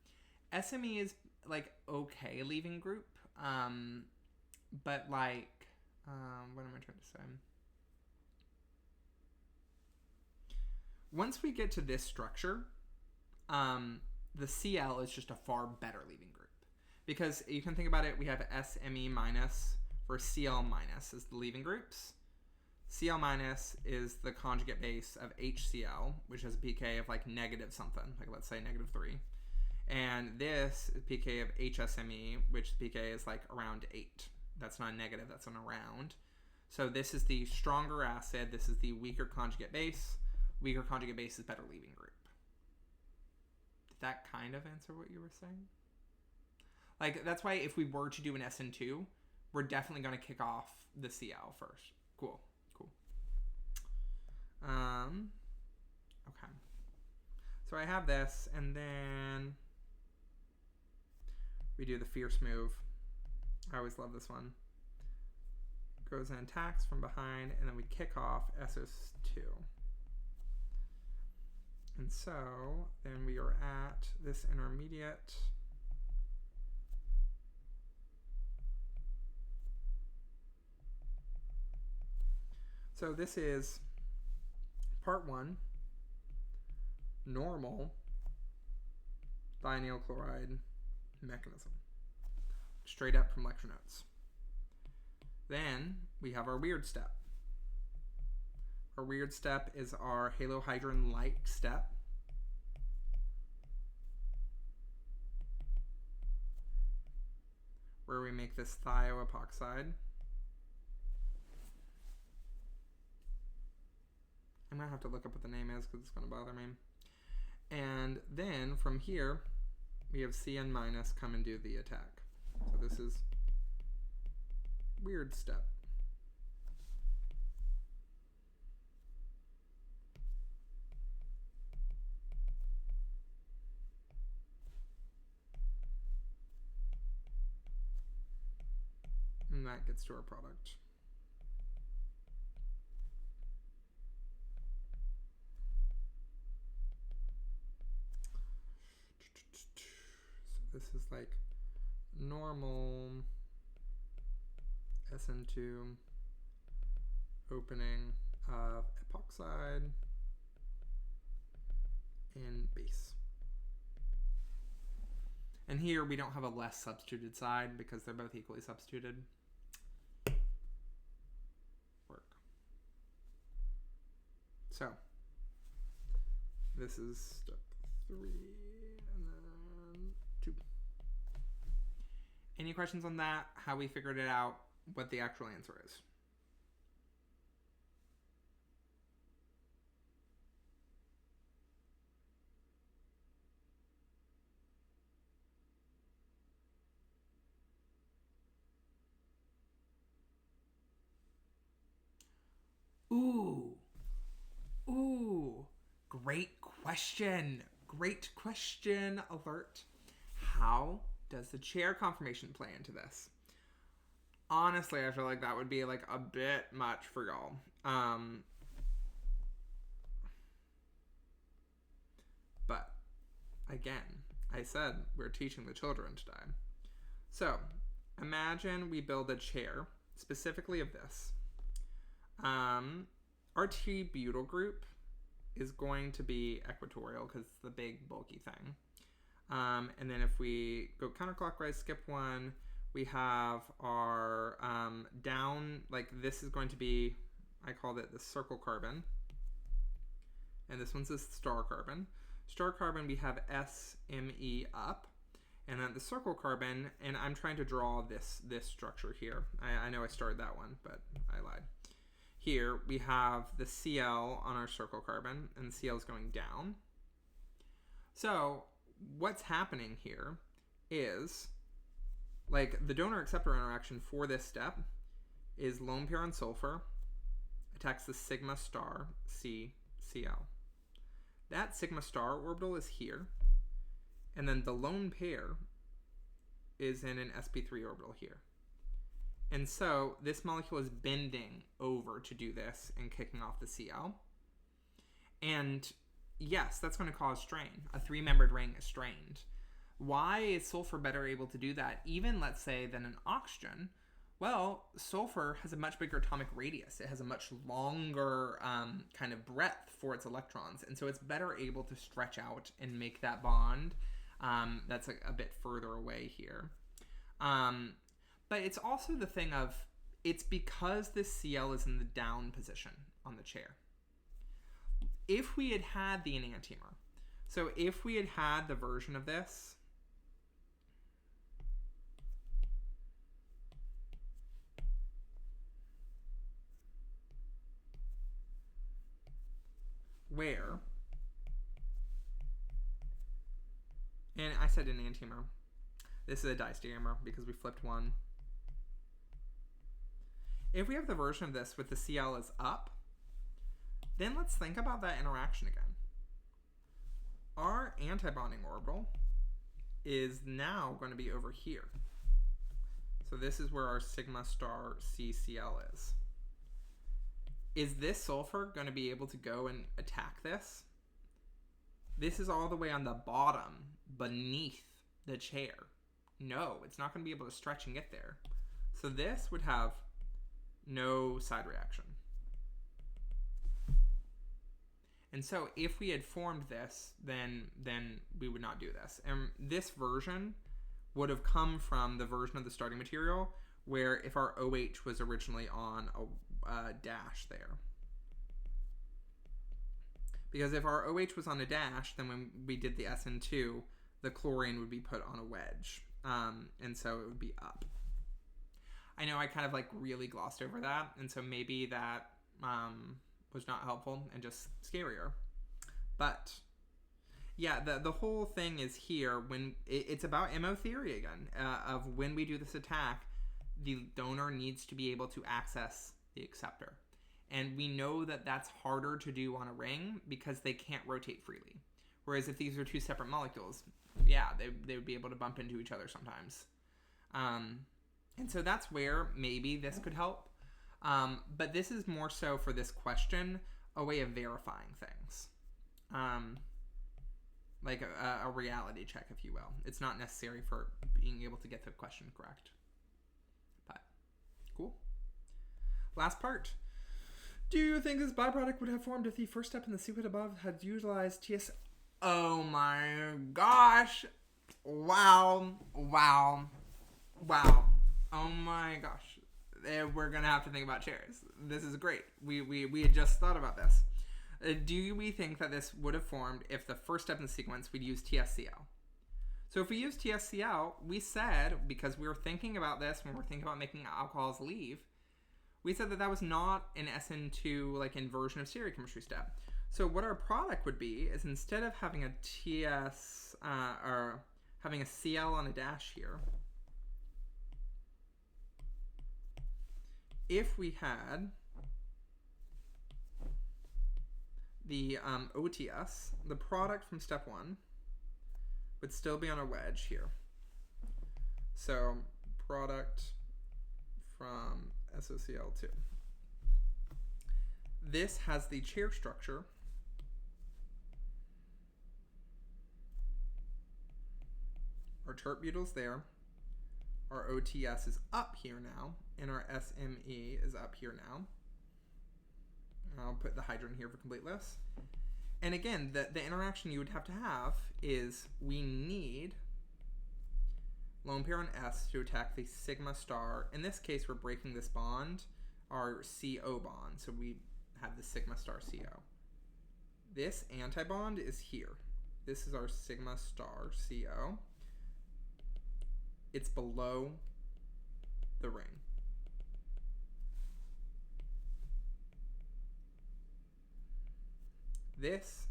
SME is like okay leaving group, but like what am I trying to say? Once we get to this structure, the CL is just a far better leaving group, because you can think about it. We have SME minus for CL minus as the leaving groups. Cl minus is the conjugate base of HCl, which has a pK of like negative something, like let's say -3. And this is pK of HSME, which the pK is like around 8. That's not negative, that's an around. So this is the stronger acid, this is the weaker conjugate base. Weaker conjugate base is better leaving group. Did that kind of answer what you were saying? Like, that's why if we were to do an SN2, we're definitely going to kick off the Cl first. Cool. Okay. So I have this, and then we do the fierce move. I always love this one. Goes and attacks from behind, and then we kick off SOS2. And so then we are at this intermediate. So this is part 1, normal thionyl chloride mechanism, straight up from lecture notes. Then we have our weird step. Our weird step is our halohydrin-like step. Where we make this thioepoxide. I'm going to have to look up what the name is because it's going to bother me. And then from here, we have Cn minus come and do the attack. So this is weird step. And that gets to our product. So this is like normal SN2 opening of epoxide in base. And here we don't have a less substituted side because they're both equally substituted. Work. So this is step 3 and then 2. Any questions on that? How we figured it out? What the actual answer is? Ooh, great question. Great question alert. How does the chair conformation play into this? Honestly, I feel like that would be like a bit much for y'all. But again, I said we're teaching the children today. So imagine we build a chair specifically of this. Our T-butyl group is going to be equatorial because it's the big bulky thing. And then if we go counterclockwise, skip 1, we have our down, like this is going to be, I called it the circle carbon. And this one's a star carbon. Star carbon, we have SME up. And then the circle carbon, and I'm trying to draw this structure here. I know I started that one, but I lied. Here we have the Cl on our circle carbon, and the Cl is going down. So what's happening here is, like, the donor-acceptor interaction for this step is lone pair on sulfur attacks the sigma star CCl. That sigma star orbital is here, and then the lone pair is in an sp3 orbital here. And so this molecule is bending over to do this and kicking off the Cl. And yes, that's going to cause strain. A 3-membered ring is strained. Why is sulfur better able to do that, even, let's say, than an oxygen? Well, sulfur has a much bigger atomic radius. It has a much longer kind of breadth for its electrons. And so it's better able to stretch out and make that bond that's a bit further away here. But it's also the thing of, it's because this Cl is in the down position on the chair. If we had had the enantiomer, so if we had had the version of this, where, and I said enantiomer, this is a diastereomer because we flipped one. If we have the version of this with the Cl is up, then let's think about that interaction again. Our antibonding orbital is now going to be over here. So this is where our sigma star CCl is. Is this sulfur going to be able to go and attack this? This is all the way on the bottom, beneath the chair. No, it's not going to be able to stretch and get there. So this would have no side reaction. And so if we had formed this, then we would not do this. And this version would have come from the version of the starting material where if our OH was originally on a dash there. Because if our OH was on a dash, then when we did the SN2, the chlorine would be put on a wedge. And so it would be up. I know I kind of like really glossed over that, and so maybe that was not helpful and just scarier. But yeah, the whole thing is here when it's about MO theory again, of when we do this attack, the donor needs to be able to access the acceptor. And we know that that's harder to do on a ring because they can't rotate freely. Whereas if these are two separate molecules, yeah, they would be able to bump into each other sometimes. And so that's where maybe this could help. But this is more so for this question, a way of verifying things. Like a reality check, if you will. It's not necessary for being able to get the question correct. But, cool. Last part. Do you think this byproduct would have formed if the first step in the sequence above had utilized TS? Oh my gosh. Wow. Wow. Wow. Oh my gosh. We're going to have to think about chairs. This is great. We had just thought about this. Do we think that this would have formed if the first step in the sequence we'd use TSCl? So if we use TSCl, we said, because we were thinking about this when we're thinking about making alcohols leave, we said that that was not an SN2 like inversion of stereochemistry step. So what our product would be is instead of having a TS or having a Cl on a dash here, if we had the OTS, the product from step 1 would still be on a wedge here. So product from SOCl2. This has the chair structure. Our tert butyl's there. Our OTS is up here now, and our SME is up here now. I'll put the hydrogen here for completeness. And again, the interaction you would have to have is we need lone pair on S to attack the sigma star. In this case, we're breaking this bond, our CO bond. So we have the sigma star CO. This antibond is here. This is our sigma star CO. It's below the ring. This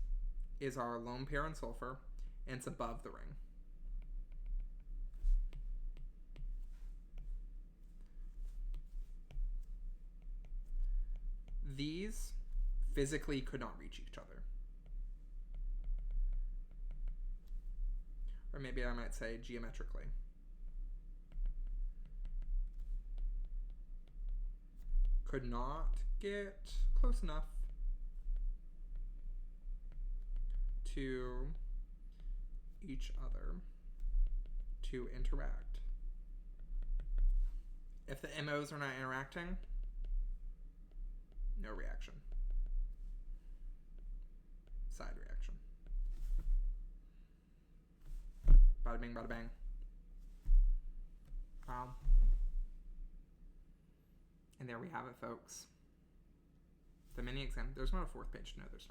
is our lone pair on sulfur, and it's above the ring. These physically could not reach each other. Or maybe I might say geometrically. could not get close enough to each other to interact. If the MOs are not interacting, no reaction. Side reaction. Bada bing, bada bang. Wow. And there we have it, folks. The mini exam. There's not a fourth page. No, there's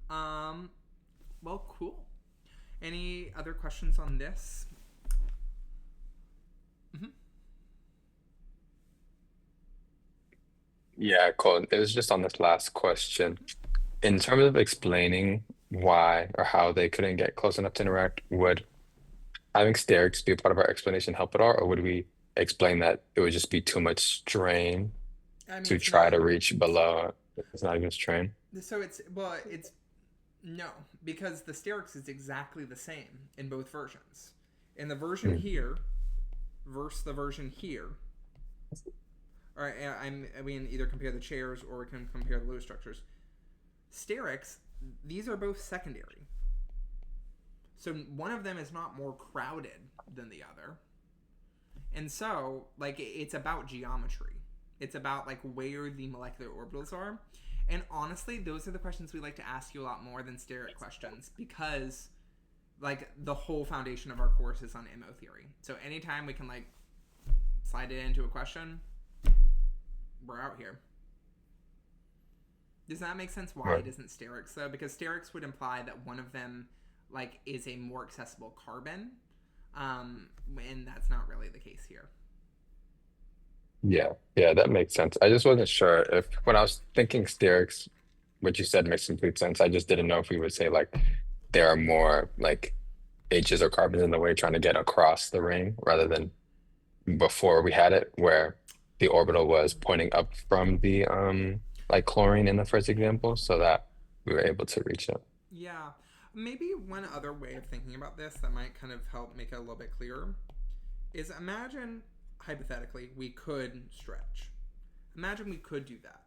not. Well, cool. Any other questions on this? Yeah, cool. It was just on this last question. In terms of explaining why or how they couldn't get close enough to interact, would having sterics be a part of our explanation help at all, or would we explain that it would just be too much strain I mean, to it's try not. to reach below? It's not even strain. So it's no, because the sterics is exactly the same in both versions. In the version here versus the version here. All right, I mean, either compare the chairs or we can compare the load structures. Sterics, these are both secondary. So one of them is not more crowded than the other. And so, like, it's about geometry. It's about, like, where the molecular orbitals are. And honestly, those are the questions we like to ask you a lot more than steric questions because, like, the whole foundation of our course is on MO theory. So anytime we can, like, slide it into a question, we're out here. Does that make sense why Right. it isn't sterics, though? Because sterics would imply that one of them, like, is a more accessible carbon, and that's not really the case here. Yeah, yeah, that makes sense. I just wasn't sure if when I was thinking sterics, what you said makes complete sense. I just didn't know if we would say like there are more like H's or carbons in the way trying to get across the ring rather than before we had it where the orbital was pointing up from the like chlorine in the first example so that we were able to reach it. Yeah. Maybe one other way of thinking about this that might kind of help make it a little bit clearer is imagine, hypothetically, we could stretch. Imagine we could do that.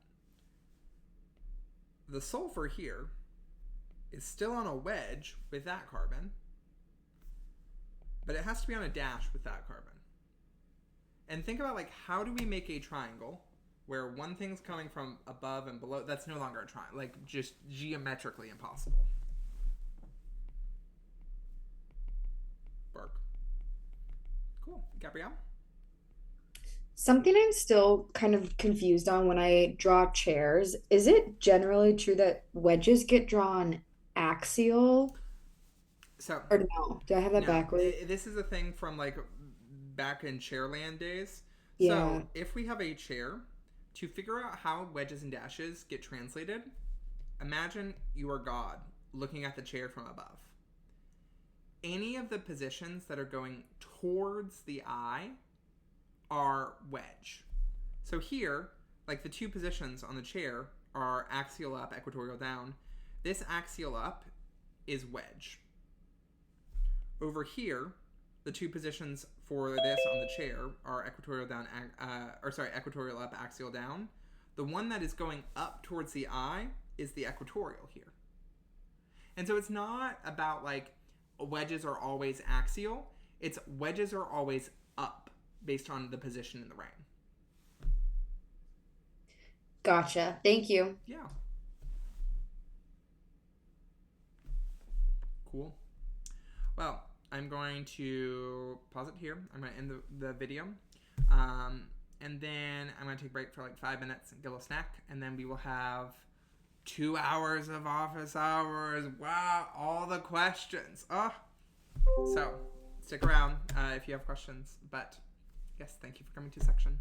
The sulfur here is still on a wedge with that carbon, but it has to be on a dash with that carbon. And think about, like, how do we make a triangle where one thing's coming from above and below? That's no longer a triangle. Like, just geometrically impossible. Bark. Cool. Gabrielle? Something I'm still kind of confused on when I draw chairs, is it generally true that wedges get drawn axial? So, Or no? Do I have that no, backwards? this is a thing from, like, back in Chairland days. Yeah. So, if we have a chair, to figure out how wedges and dashes get translated, imagine you are God looking at the chair from above. Any of the positions that are going towards the eye are wedge. So here, like the two positions on the chair are axial up, equatorial down. This axial up is wedge. Over here, the two positions for this on the chair are equatorial down, equatorial up, axial down. The one that is going up towards the eye is the equatorial here. And so it's not about like wedges are always axial. It's wedges are always up based on the position in the ring. Gotcha. Thank you. Yeah. Cool. Well, I'm going to pause it here. I'm going to end the video. And then I'm going to take a break for like 5 minutes and get a little snack. And then we will have 2 hours of office hours. Wow, all the questions. Oh. So, stick around if you have questions. But, yes, thank you for coming to section.